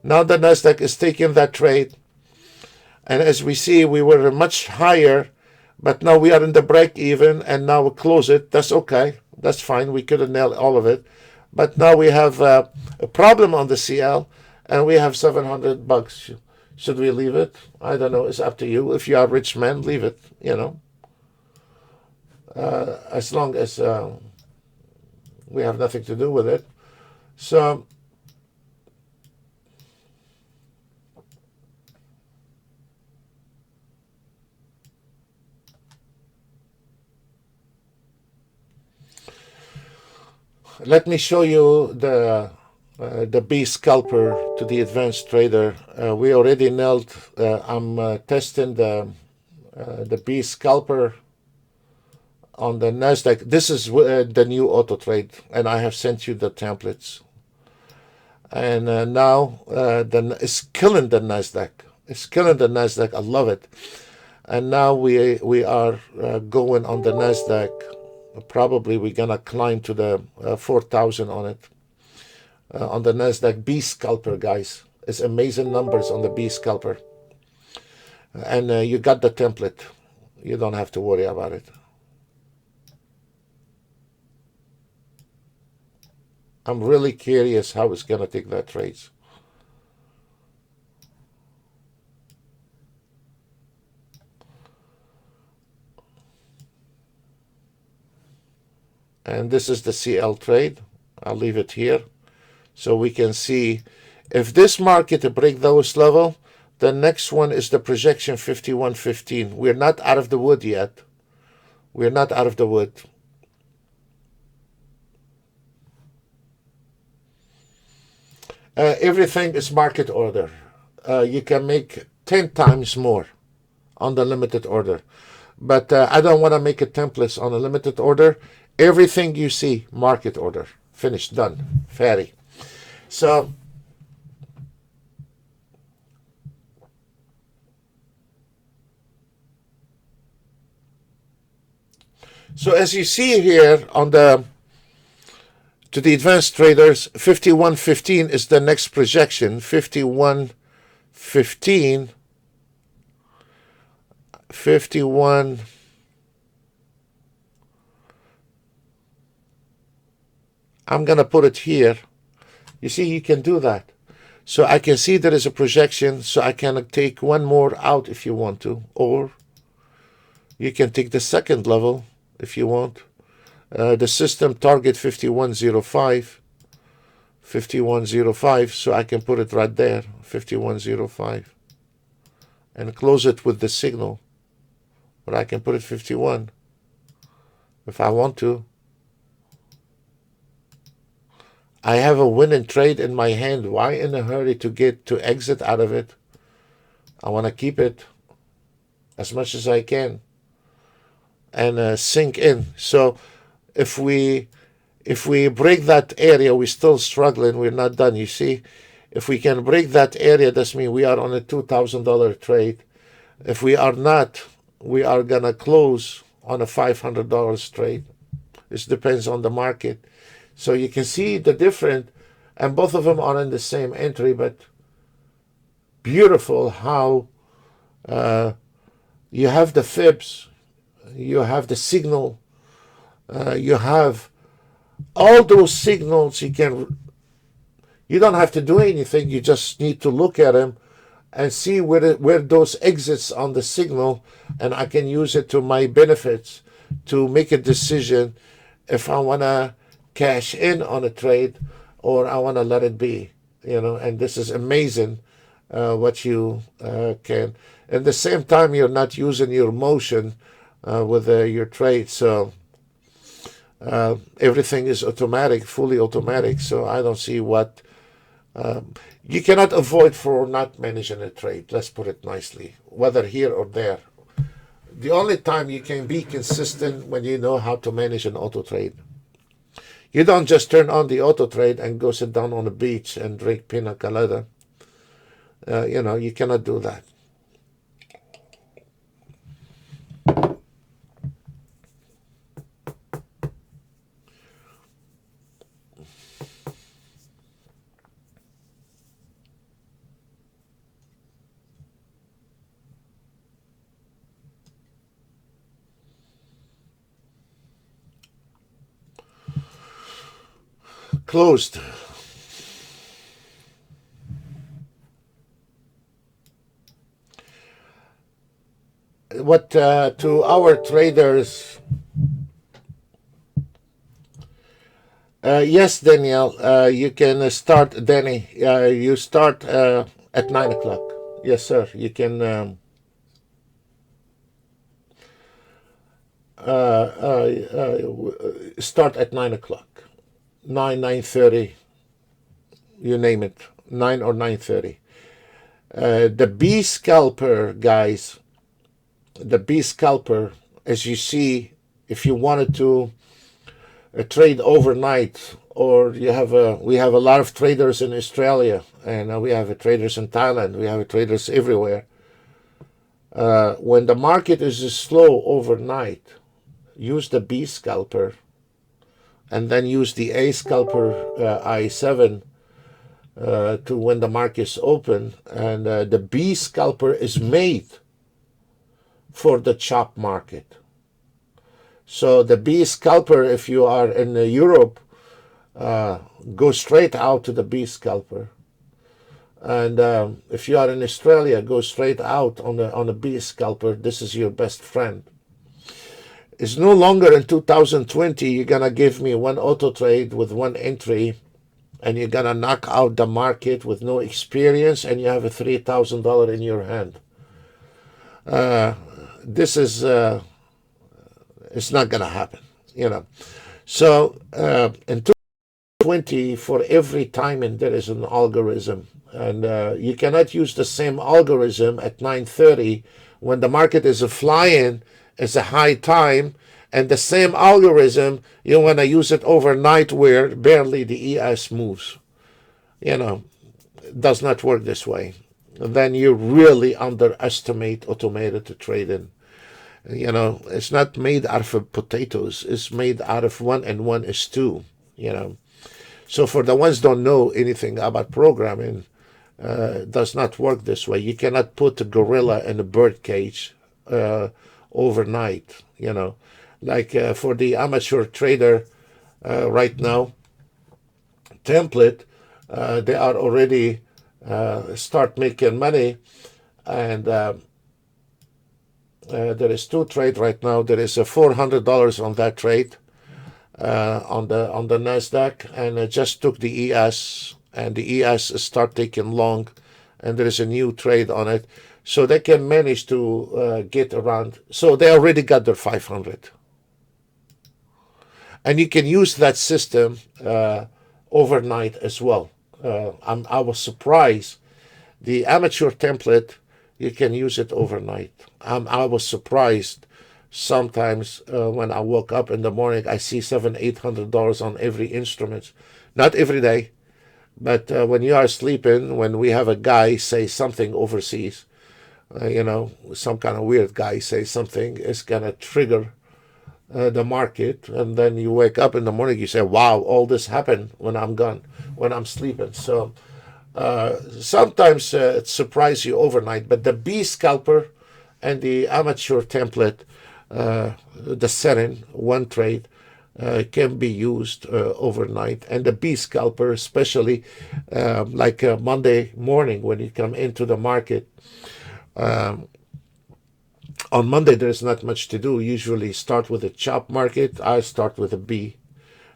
Now the NASDAQ is taking that trade. And as we see, we were much higher, but now we are in the break even, and now we close it. That's okay. That's fine. We couldn't nail all of it. But now we have a problem on the CL, and we have $700. Should we leave it? I don't know. It's up to you. If you are a rich man, leave it, you know. As long as we have nothing to do with it. So let me show you the B scalper to the advanced trader. We already nailed. I'm testing the B scalper on the NASDAQ. This is the new Autotrade, and I have sent you the templates. And now it's killing the NASDAQ. It's killing the NASDAQ. I love it. And now we are going on the NASDAQ. Probably we're gonna climb to the 4,000 on it. On the NASDAQ B scalper, guys. It's amazing numbers on the B scalper. And you got the template. You don't have to worry about it. I'm really curious how it's going to take that trades. And this is the CL trade. I'll leave it here so we can see if this market break those level. The next one is the projection 51.15. We're not out of the wood yet. We're not out of the wood. Everything is market order. You can make 10 times more on the limited order. But I don't want to make a template on a limited order. Everything you see, market order. Finished, done, fatty. So as you see here on the to the advanced traders, 51.15 is the next projection. 51.15, 51. I'm going to put it here. You see, you can do that. So I can see there is a projection, so I can take one more out if you want to. Or you can take the second level if you want. The system target 51.05, 51.05, so I can put it right there, 51.05, and close it with the signal. But I can put it 51 if I want to. I have a winning trade in my hand. Why in a hurry to exit out of it? I want to keep it as much as I can and sink in. So if we break that area, we're still struggling. We're not done. You see, if we can break that area, that means we are on a $2,000 trade. If we are not, we are gonna close on a $500 trade. This depends on the market. So you can see the difference, and both of them are in the same entry. But beautiful how you have the fibs, you have the signal. You have all those signals. You don't have to do anything. You just need to look at them and see where those exits on the signal, and I can use it to my benefits to make a decision if I want to cash in on a trade or I want to let it be. And this is amazing what you can. At the same time, you're not using your motion with your trade, so everything is automatic, fully automatic. So I don't see what you cannot avoid for not managing a trade. Let's put it nicely, whether here or there. The only time you can be consistent when you know how to manage an auto trade. You don't just turn on the auto trade and go sit down on the beach and drink pina colada. You cannot do that. Closed. What to our traders? Yes, Danielle, you can start, Danny. You start at 9 o'clock. Yes, sir. You can start at 9 o'clock, 9:30, you name it, 9 or 9:30. The B scalper, guys. The B scalper, as you see, if you wanted to trade overnight, or we have a lot of traders in Australia, and we have traders in Thailand, we have traders everywhere. When the market is slow overnight, use the B scalper, and then use the A scalper I7 to when the market is open. And the B scalper is made for the chop market. So the B scalper, if you are in Europe, go straight out to the B scalper. And if you are in Australia, go straight out on the B scalper. This is your best friend. It's no longer in 2020, you're going to give me one auto trade with one entry, and you're going to knock out the market with no experience, and you have a $3,000 in your hand. This is, it's not going to happen, So in 2020, for every timing, there is an algorithm. And you cannot use the same algorithm at 9:30 when the market is flying. It's a high time, and the same algorithm, you want to use it overnight where barely the ES moves. It does not work this way. Then you really underestimate automated trading. It's not made out of potatoes. It's made out of 1 and 1 is 2. So for the ones don't know anything about programming, it does not work this way. You cannot put a gorilla in a bird cage overnight. Like for the amateur trader right now, template, they are already start making money, and there is 2 trade right now. There is a $400 on that trade on the Nasdaq, and it just took the ES, and the ES start taking long, and there is a new trade on it, so they can manage to get around. So they already got their 500, and you can use that system overnight as well. I was surprised. The amateur template, you can use it overnight. I was surprised. Sometimes when I woke up in the morning, I see $700-800 on every instrument. Not every day, but when you are sleeping, when we have a guy say something overseas, some kind of weird guy say something, it's gonna trigger the market, and then you wake up in the morning, you say, wow, all this happened when I'm gone, when I'm sleeping. So sometimes it surprises you overnight, but the B scalper and the amateur template, the setting, one trade, can be used overnight. And the B scalper, especially like Monday morning when you come into the market, on Monday, there's not much to do. Usually start with a chop market. I start with a B.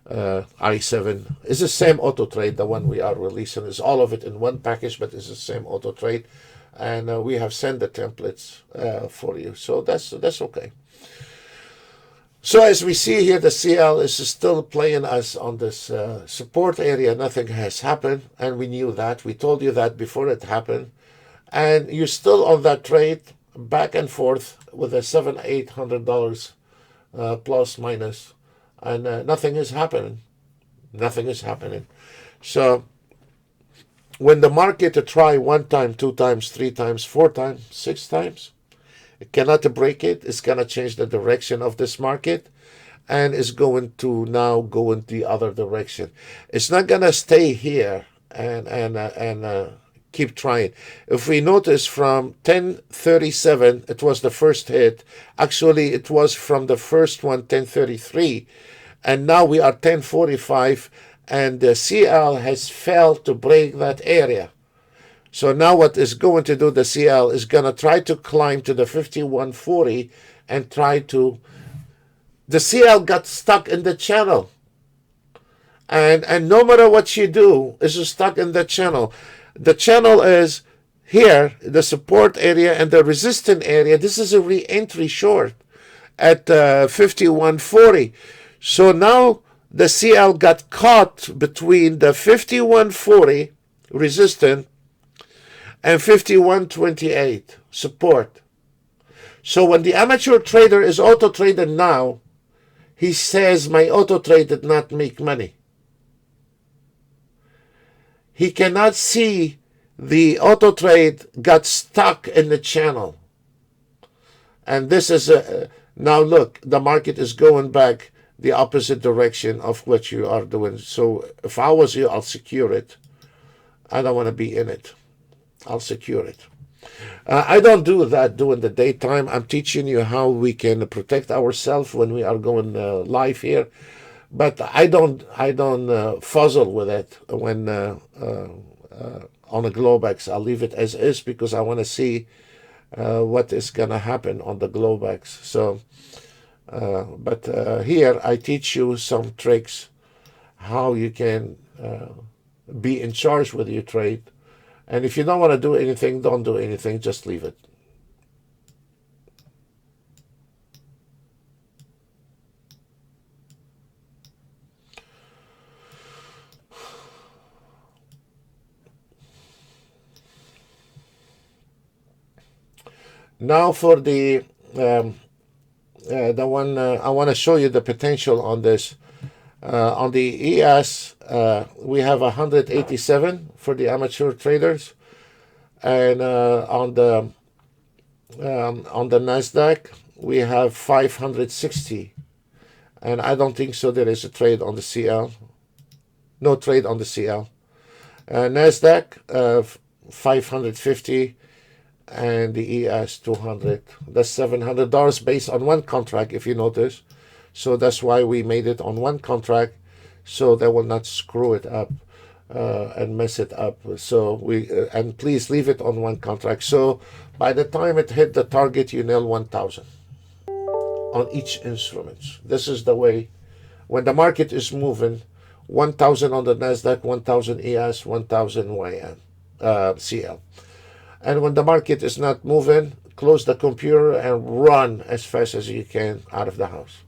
I7 is the same auto trade. The one we are releasing is all of it in one package, but it's the same auto trade. And we have sent the templates for you. So that's okay. So as we see here, the CL is still playing us on this support area. Nothing has happened, and we knew that. We told you that before it happened. And you're still on that trade, back and forth with a $700-800 plus minus, and nothing is happening. Nothing is happening. So when the market try one time, two times, three times, four times, six times, it cannot break it. It's gonna change the direction of this market, and is going to now go in the other direction. It's not gonna stay here and keep trying. If we notice from 1037, it was the first hit. Actually, it was from the first one, 1033, and now we are 1045, and the CL has failed to break that area. So now what is going to do, the CL is going to try to climb to the 5140 and try to, the CL got stuck in the channel. And no matter what you do, it's stuck in the channel. The channel is here, the support area and the resistance area. This is a re-entry short at 5140. So now the CL got caught between the 5140 resistance and 5128 support. So when the amateur trader is auto trader now, he says my auto trade did not make money. He cannot see the auto trade got stuck in the channel. And this is now look, the market is going back the opposite direction of what you are doing. So if I was you, I'll secure it. I don't want to be in it. I'll secure it. I don't do that during the daytime. I'm teaching you how we can protect ourselves when we are going live here. But I don't fuzzle with it when on a Globex. I'll leave it as is because I want to see what is going to happen on the Globex. So, but here I teach you some tricks how you can be in charge with your trade. And if you don't want to do anything, don't do anything. Just leave it. Now for the one I want to show you the potential on this. On the ES, we have 187 for the amateur traders, and on the Nasdaq we have 560, and I don't think so. There is a trade on the CL, no trade on the CL. Nasdaq 550. And the ES 200. That's $700 based on one contract, if you notice. So that's why we made it on one contract, so they will not screw it up and mess it up. So we and please leave it on one contract. So by the time it hit the target, you nail 1,000 on each instrument. This is the way. When the market is moving, 1,000 on the Nasdaq, 1,000 ES, 1,000 YN CL. And when the market is not moving, close the computer and run as fast as you can out of the house.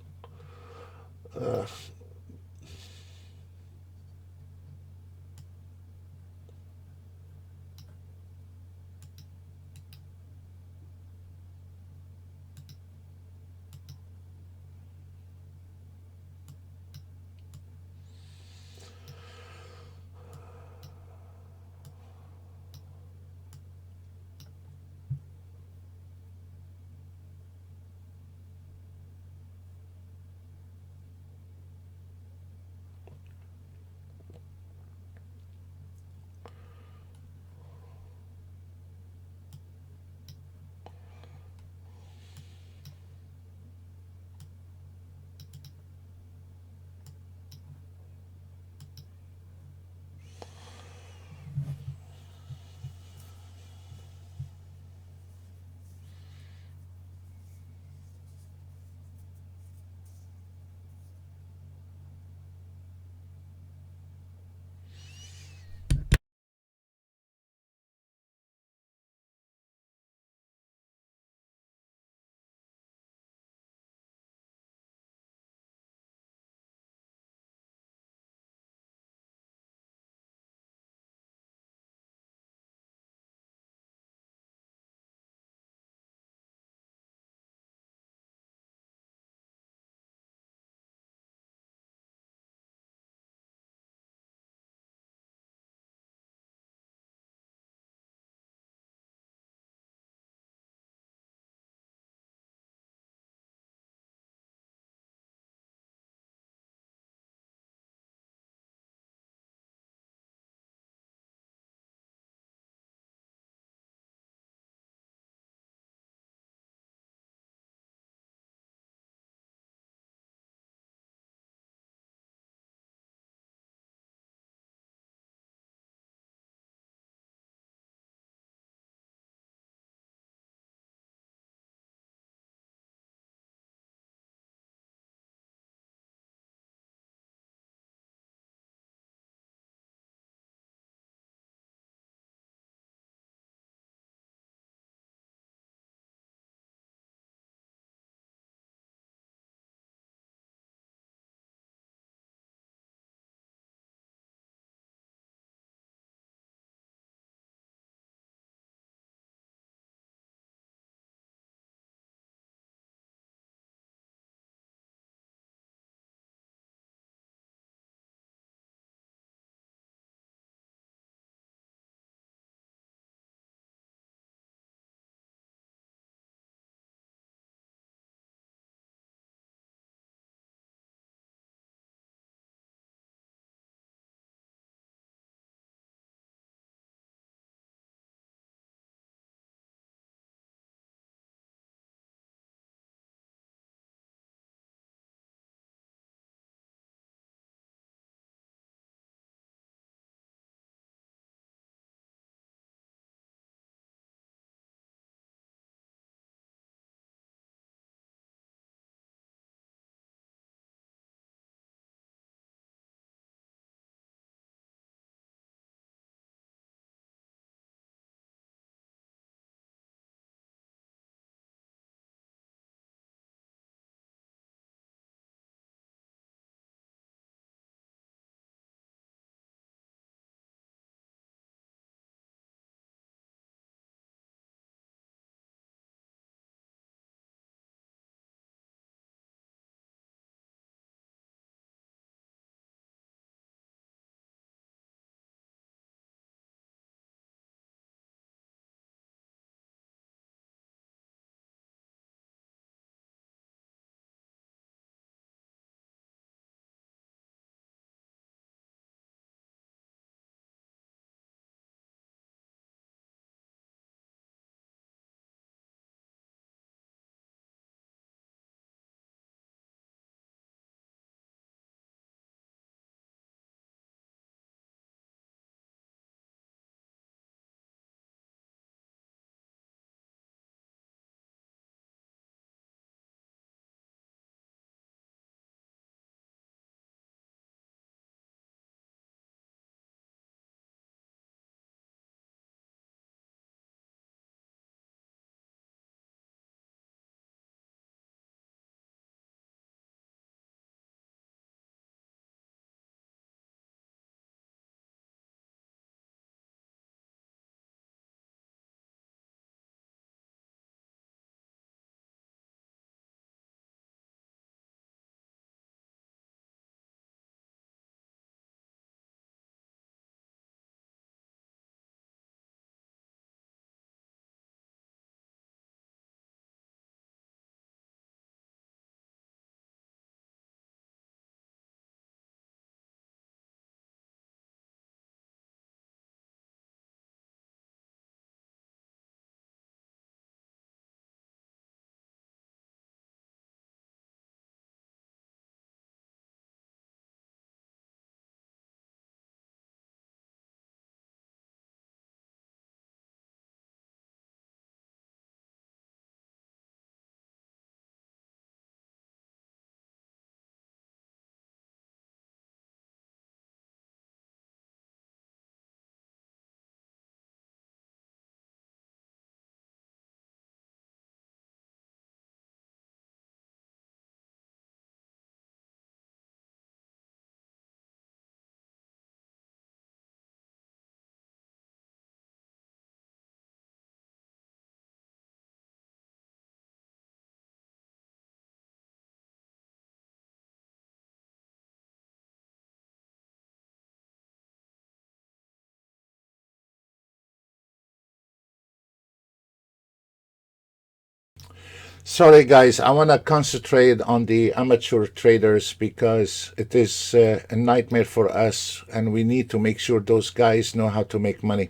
Sorry, guys. I want to concentrate on the amateur traders because it is a nightmare for us, and we need to make sure those guys know how to make money.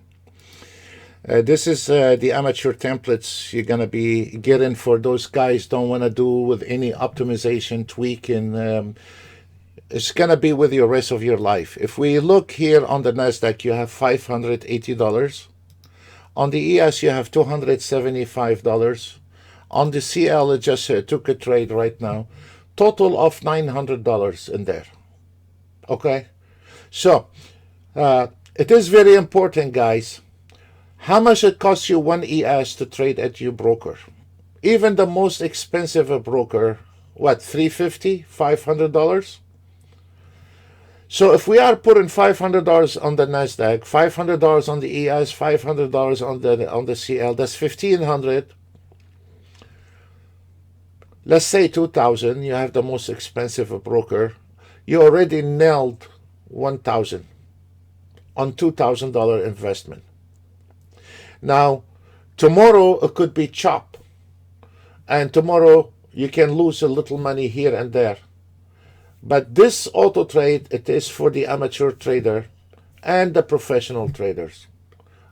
This is the amateur templates you're going to be getting for those guys don't want to do with any optimization, tweaking. It's going to be with you the rest of your life. If we look here on the NASDAQ, you have $580. On the ES, you have $275. On the CL, it just took a trade right now. Total of $900 in there. Okay? So, it is very important, guys. How much it costs you one ES to trade at your broker? Even the most expensive broker, what, $350, $500? So if we are putting $500 on the NASDAQ, $500 on the ES, $500 on the CL, that's $1,500. Let's say $2,000. You have the most expensive broker. You already nailed $1,000 on $2,000 investment. Now, tomorrow it could be chop, and tomorrow you can lose a little money here and there. But this auto trade, it is for the amateur trader and the professional traders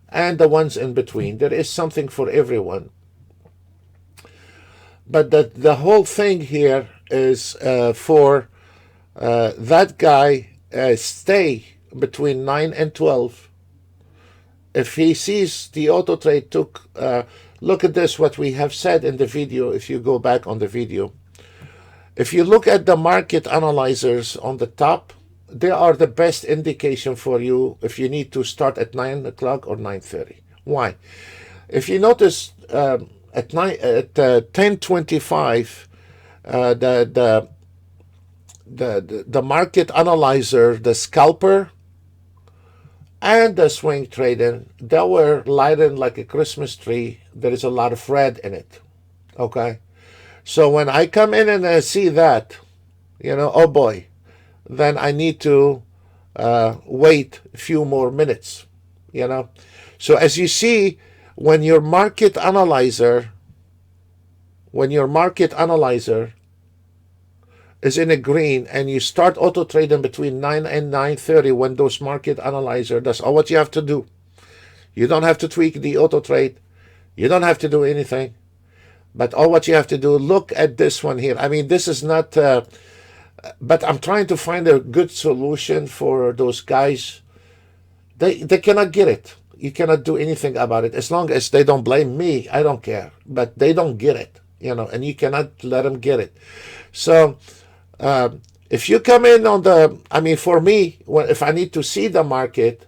and the ones in between. There is something for everyone. But the whole thing here is for that guy stay between 9 and 12. If he sees the auto trade took, look at this, what we have said in the video, if you go back on the video. If you look at the market analyzers on the top, they are the best indication for you if you need to start at 9 o'clock or 9:30. Why? If you notice at 10:25, the market analyzer, the scalper, and the swing trading, they were lighting like a Christmas tree. There is a lot of red in it. Okay? So when I come in and I see that, oh boy, then I need to wait a few more minutes, So as you see, when your market analyzer is in a green and you start auto trading between 9 and 9:30, when those market analyzer, that's all what you have to do. You don't have to tweak the auto trade. You don't have to do anything. But all what you have to do, look at this one here. I mean, this is not, but I'm trying to find a good solution for those guys. They cannot get it. You cannot do anything about it. As long as they don't blame me, I don't care. But they don't get it, and you cannot let them get it. So, if you come in on for me, if I need to see the market,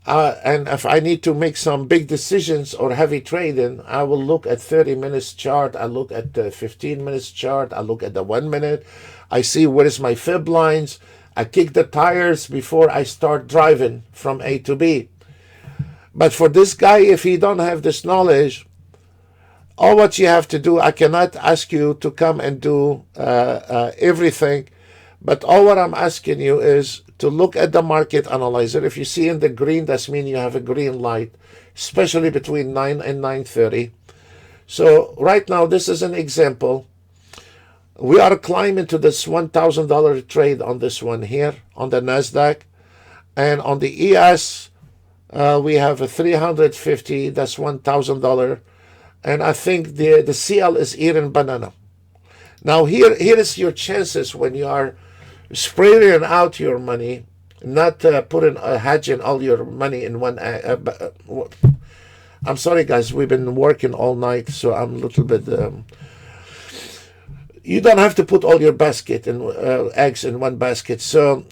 and if I need to make some big decisions or heavy trading, I will look at 30 minutes chart. I look at the 15 minutes chart. I look at the 1 minute. I see where is my fib lines. I kick the tires before I start driving from A to B. But for this guy, if he don't have this knowledge, all what you have to do, I cannot ask you to come and do everything, but all what I'm asking you is to look at the market analyzer. If you see in the green, that means you have a green light, especially between 9 and 9:30. So right now, this is an example. We are climbing to this $1,000 trade on this one here on the NASDAQ. And on the ES, we have a 350, that's $1,000. And I think the CL is eating banana. Now here is your chances when you are spreading out your money, not putting a hedging all your money in one. I'm sorry, guys. We've been working all night, so I'm a little bit. You don't have to put all your basket and eggs in one basket. So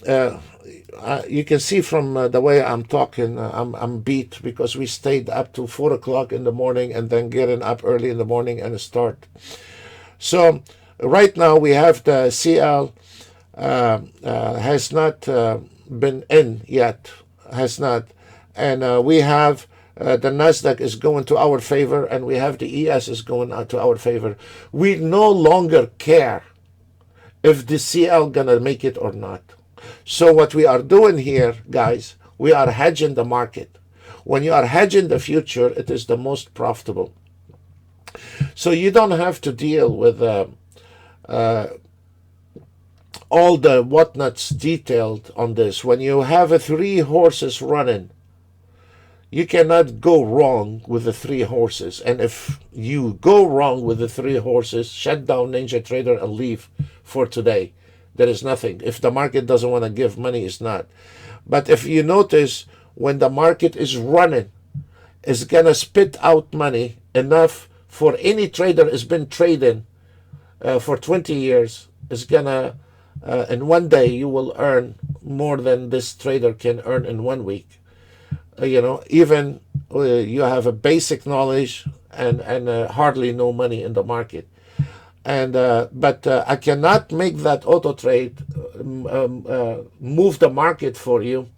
you can see from the way I'm talking, I'm beat because we stayed up to 4 o'clock in the morning and then getting up early in the morning and start. So right now we have the CL has not been in yet, has not, and we have the NASDAQ is going to our favor, and we have the ES is going to our favor. We no longer care if the CL gonna make it or not. So what we are doing here, guys, we are hedging the market. When you are hedging the future, it is the most profitable. So you don't have to deal with all the whatnots detailed on this. When you have a 3 horses running, you cannot go wrong with the 3 horses. And if you go wrong with the 3 horses, shut down NinjaTrader and leave for today. There is nothing. If the market doesn't want to give money, it's not. But if you notice, when the market is running, it's going to spit out money enough for any trader has been trading for 20 years. It's going to, in one day, you will earn more than this trader can earn in 1 week. Even you have a basic knowledge and hardly no money in the market. But I cannot make that auto trade move the market for you.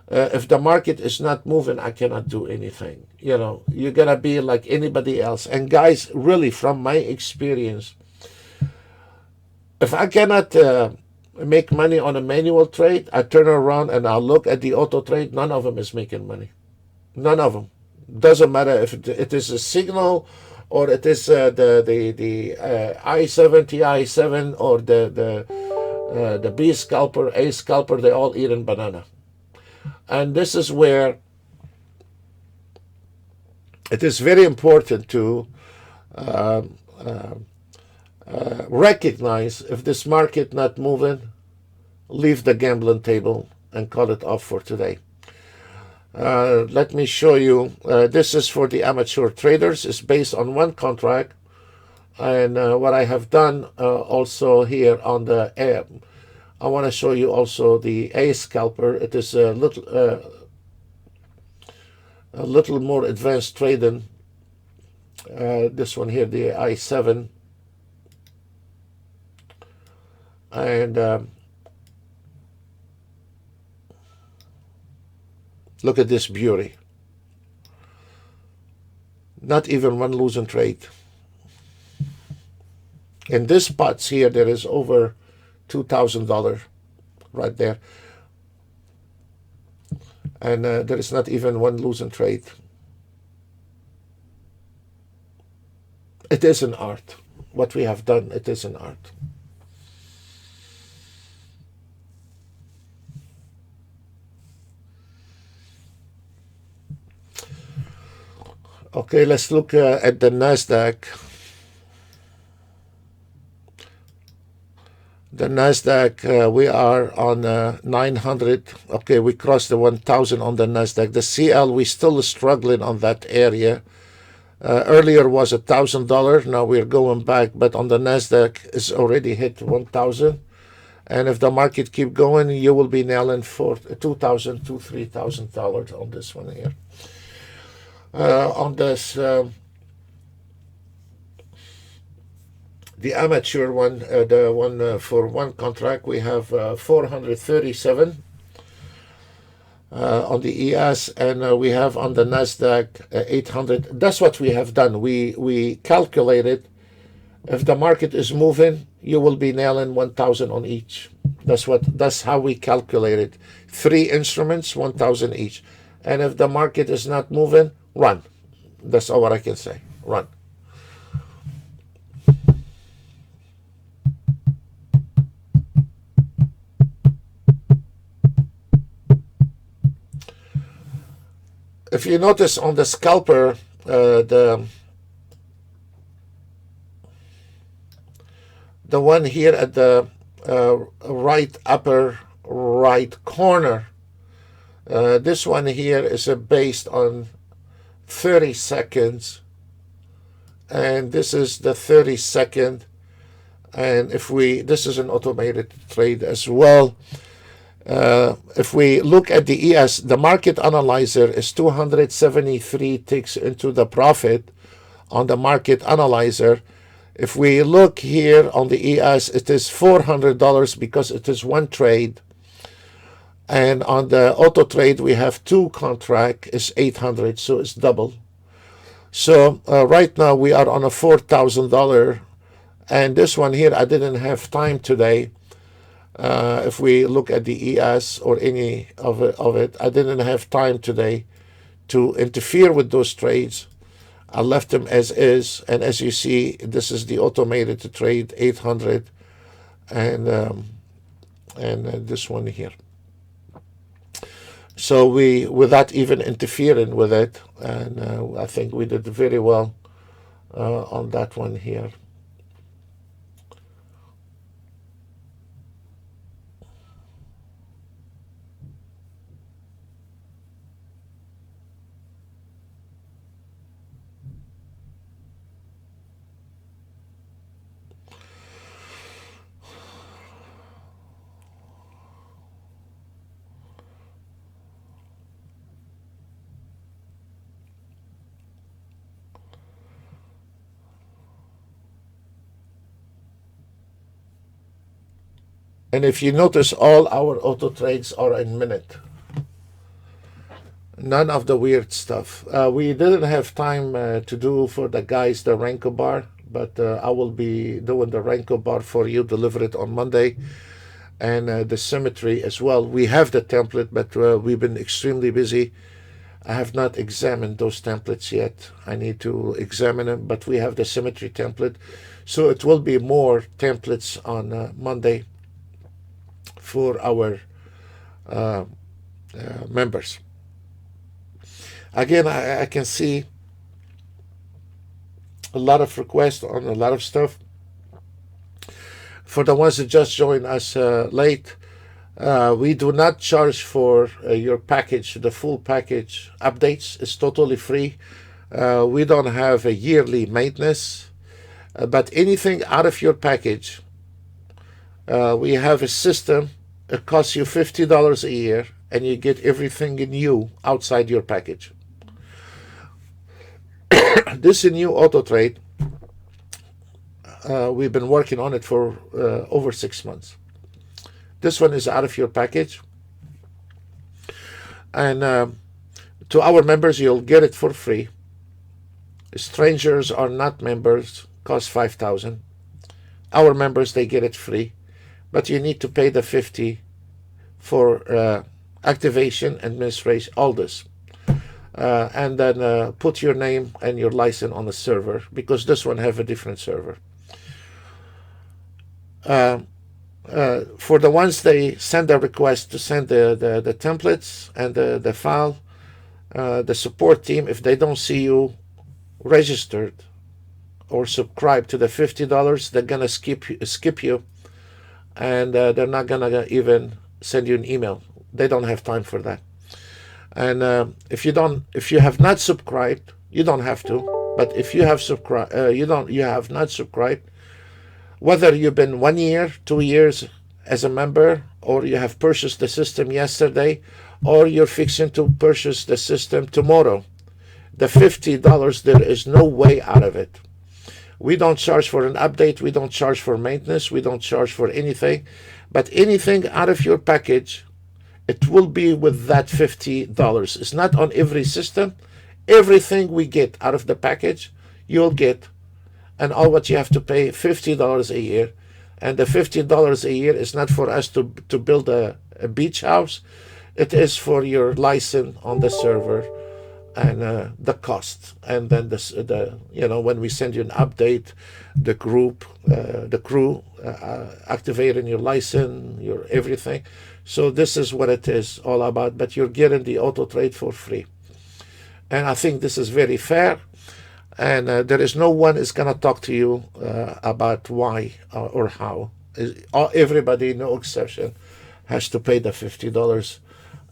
If the market is not moving, I cannot do anything. You're gonna be like anybody else. And guys, really, from my experience, if I cannot make money on a manual trade, I turn around and I'll look at the auto trade. None of them is making money. None of them. Doesn't matter if it is a signal or it is the I7, TI7 or the B scalper, A scalper. They all eating banana. And this is where it is very important to recognize if this market not moving, leave the gambling table and call it off for today. Let me show you. This is for the amateur traders. It's based on one contract. And what I have done also here on the app, I want to show you also the A scalper. It is a little more advanced trading. This one here, the I7. And look at this beauty. Not even one losing trade. In this spots here, there is over $2,000 right there. And there is not even one losing trade. It is an art. What we have done, it is an art. Okay, let's look at the NASDAQ. The NASDAQ, we are on 900. Okay, we crossed the 1,000 on the NASDAQ. The CL, we're still struggling on that area. Earlier was $1,000. Now we're going back, but on the NASDAQ, it's already hit 1,000. And if the market keep going, you will be nailing for $2,000 to $3,000 on this one here. On this, the amateur one, the one for one contract, we have 437 on the ES, and we have on the NASDAQ 800. That's what we have done. We calculated if the market is moving, you will be nailing 1,000 on each. That's how we calculated. 3 instruments, 1,000 each. And if the market is not moving, run. That's all what I can say. Run. If you notice on the scalper, the one here at the right upper right corner, this one here is based on 30 seconds, and this is the 30-second. And this is an automated trade as well. If we look at the ES, the market analyzer is 273 ticks into the profit on the market analyzer. If we look here on the ES, it is $400 because it is one trade. And on the auto trade, we have 2 contract is 800, so it's double. So right now we are on a $4,000. And this one here, I didn't have time today. If we look at the ES or any of it, I didn't have time today to interfere with those trades. I left them as is, and as you see, this is the automated to trade 800, and this one here. So we, without even interfering with it, and I think we did very well on that one here. And if you notice, all our auto trades are in minute. None of the weird stuff. We didn't have time to do for the guys the Renko bar, but I will be doing the Renko bar for you, deliver it on Monday, and the symmetry as well. We have the template, but we've been extremely busy. I have not examined those templates yet. I need to examine them, but we have the symmetry template. So it will be more templates on Monday for our members. Again, I can see a lot of requests on a lot of stuff. For the ones that just joined us late, we do not charge for your package, the full package updates. It's totally free. We don't have a yearly maintenance, but anything out of your package, we have a system. It costs you $50 a year, and you get everything new outside your package. This is new auto trade. We've been working on it for over 6 months. This one is out of your package, and to our members, you'll get it for free. Strangers are not members, cost $5,000. Our members, they get it free, but you need to pay the $50 for activation, administration, all this. And then put your name and your license on the server, because this one have a different server. For the ones they send a request to send the templates and the file, the support team, if they don't see you registered or subscribed to the $50, they're gonna skip you, and they're not gonna even send you an email. They don't have time for that. And if you have not subscribed, you don't have to. But if you have subscribed, you have not subscribed, whether you've been 1 year, 2 years as a member, or you have purchased the system yesterday, or you're fixing to purchase the system tomorrow, the $50, there is no way out of it. We don't charge for an update. We don't charge for maintenance. We don't charge for anything. But anything out of your package, it will be with that $50. It's not on every system. Everything we get out of the package, you'll get. And all what you have to pay, $50 a year. And the $50 a year is not for us to build a beach house. It is for your license on the server and the cost. And then when we send you an update, the crew activating your license, your everything. So this is what it is all about. But you're getting the auto trade for free. And I think this is very fair. And there is no one is going to talk to you about why or how. Everybody, no exception, has to pay the $50,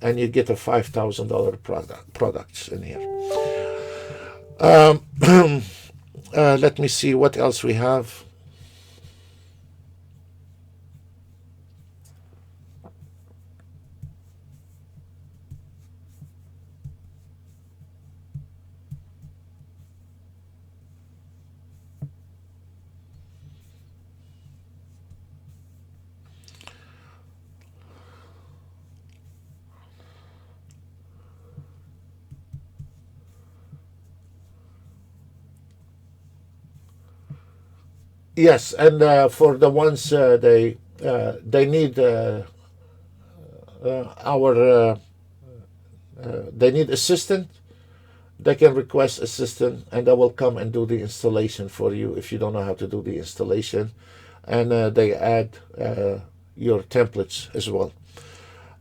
and you get a $5,000 products in here. Let me see what else we have. Yes, and for the ones they need our they need assistance. They can request assistance, and they will come and do the installation for you if you don't know how to do the installation. And they add your templates as well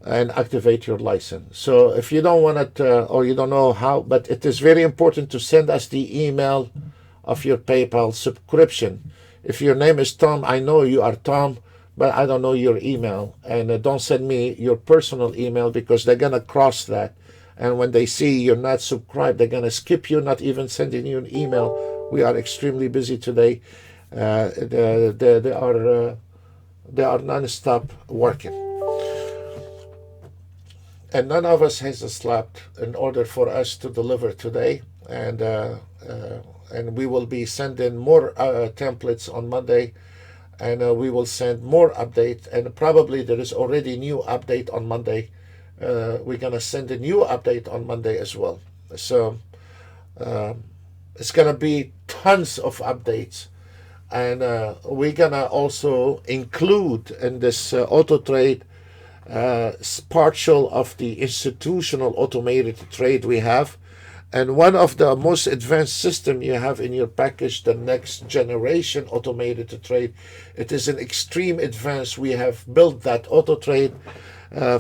and activate your license. So if you don't want it or you don't know how, but it is very important to send us the email of your PayPal subscription. If your name is Tom, I know you are Tom, but I don't know your email. And don't send me your personal email, because they're going to cross that. And when they see you're not subscribed, they're going to skip you, not even sending you an email. We are extremely busy today. They are non-stop working. And none of us has slept in order for us to deliver today. And we will be sending more templates on Monday, and we will send more update. And probably there is already new update on Monday. We're gonna send a new update on Monday as well. So it's gonna be tons of updates, and we're gonna also include in this Autotrade partial of the institutional automated trade we have. And one of the most advanced system you have in your package, the next generation automated trade. It is an extreme advance. We have built that Autotrade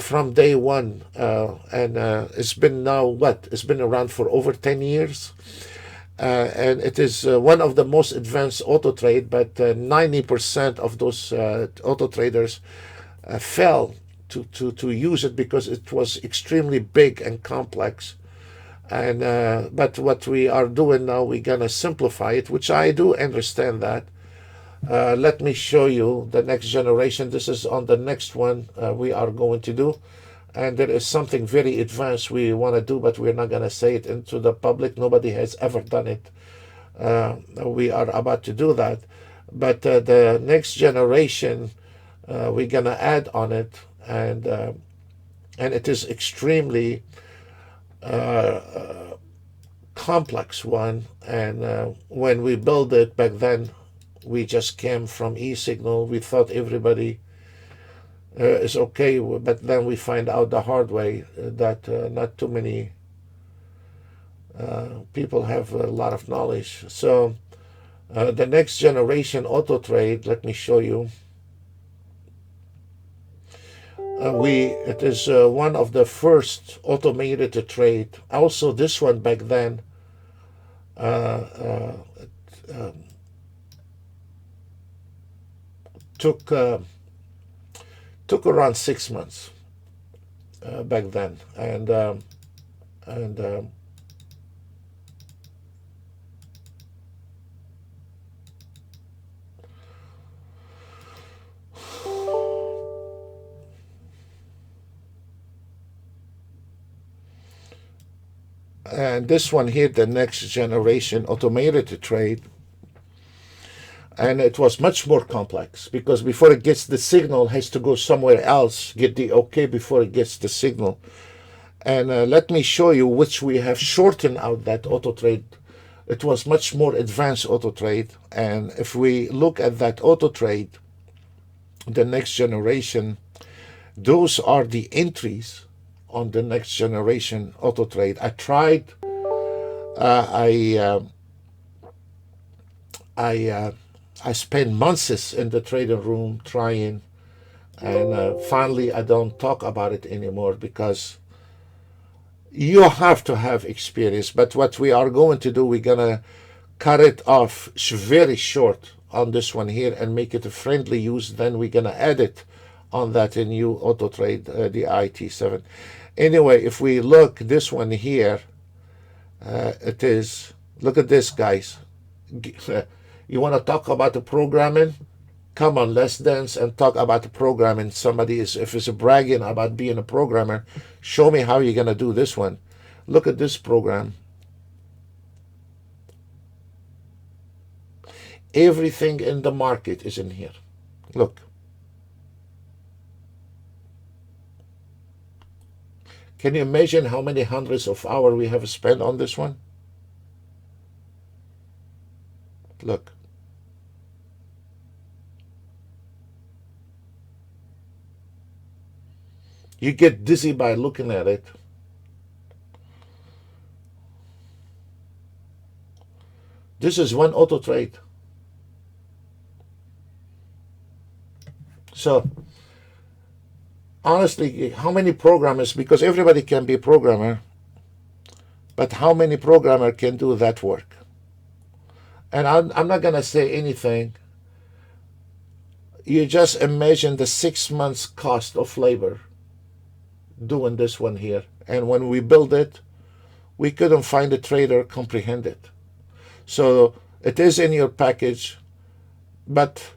from day one, and it's been now what? It's been around for over 10 years. And it is one of the most advanced auto trade, but 90% of those auto traders fell to use it because it was extremely big and complex. And but what we are doing now, we're gonna simplify it, which I do understand that. Let me show you the next generation. This is on the next one we are going to do. And there is something very advanced we want to do, but we're not going to say it into the public. Nobody has ever done it. We are about to do that. But the next generation, we're going to add on it. And it is extremely complex one. And when we built it back then, we just came from e-signal. We thought everybody is okay, but then we find out the hard way that not too many people have a lot of knowledge. So the next generation auto trade, let me show you. It is one of the first automated to trade. Also, this one back then took around 6 months back then, and this one here, the next generation automated trade, and it was much more complex because before it gets the signal, it has to go somewhere else, get the okay before it gets the signal. And let me show you which we have shortened out that auto trade. It was much more advanced auto trade. And if we look at that auto trade, the next generation, those are the entries on the next generation auto trade. I tried, I spent months in the trading room trying, and finally I don't talk about it anymore because you have to have experience. But what we are going to do, we're gonna cut it off very short on this one here and make it a friendly use. Then we're gonna add it on that new auto trade, the IT7. Anyway, if we look this one here, it is, look at this, guys. You want to talk about the programming? Come on, let's dance and talk about the programming. Somebody is, if it's bragging about being a programmer, show me how you're going to do this one. Look at this program. Everything in the market is in here. Look. Can you imagine how many hundreds of hours we have spent on this one? Look. You get dizzy by looking at it. This is one auto trade. So honestly, how many programmers, because everybody can be a programmer, but how many programmer can do that work? And I'm not going to say anything. You just imagine the 6 months cost of labor doing this one here. And when we build it, we couldn't find a trader comprehend it. So it is in your package, but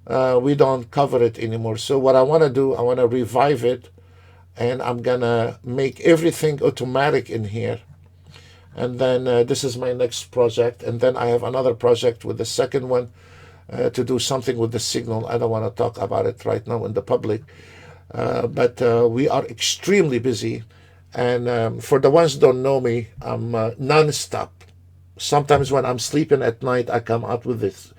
we don't cover it anymore. So what I want to do, I want to revive it, and I'm going to make everything automatic in here. And then this is my next project. And then I have another project with the second one to do something with the signal. I don't want to talk about it right now in the public. But we are extremely busy. And for the ones who don't know me, I'm nonstop. Sometimes when I'm sleeping at night, I come out with this,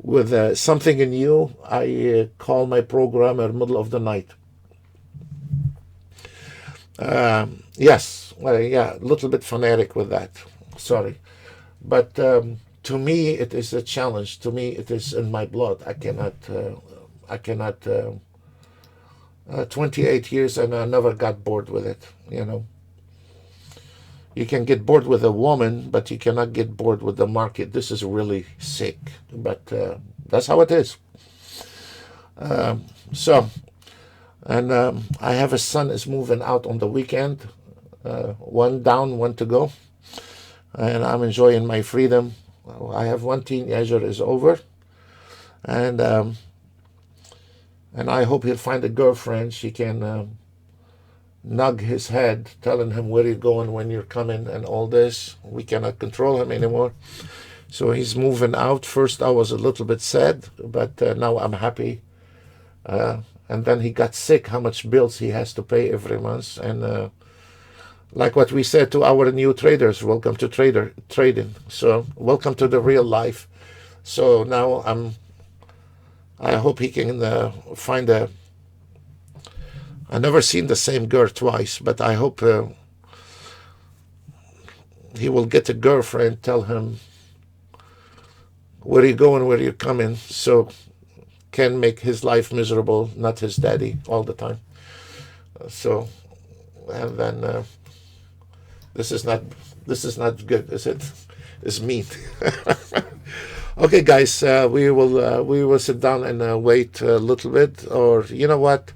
with something new. I call my programmer middle of the night. Yes, well, yeah, a little bit fanatic with that. Sorry. But to me, it is a challenge. To me, it is in my blood. I cannot 28 years, and I never got bored with it, you know. You can get bored with a woman, but you cannot get bored with the market. This is really sick, but that's how it is. I have a son is moving out on the weekend. One down, one to go. And I'm enjoying my freedom. I have one teenager is over. And I hope he'll find a girlfriend. She can nug his head, telling him where he's going, when you're coming, and all this. We cannot control him anymore. So he's moving out. First, I was a little bit sad, but now I'm happy. And then he got sick, how much bills he has to pay every month. And like what we said to our new traders, welcome to trading. So welcome to the real life. So now I hope he can find I never seen the same girl twice, but I hope he will get a girlfriend, tell him where you going, where you coming, so can make his life miserable, not his daddy all the time. So, and then this is not good, is it? It's mean. Okay, guys, we will sit down and wait a little bit, or you know what?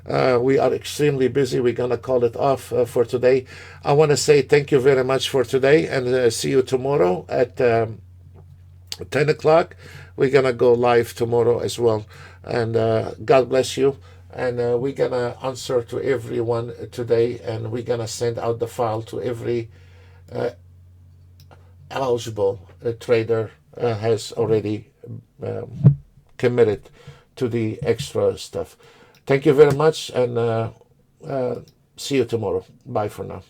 We are extremely busy. We're going to call it off for today. I want to say thank you very much for today, and see you tomorrow at 10 o'clock. We're going to go live tomorrow as well. And God bless you. And we're going to answer to everyone today, and we're going to send out the file to every eligible trader has already committed to the extra stuff. Thank you very much, and see you tomorrow. Bye for now.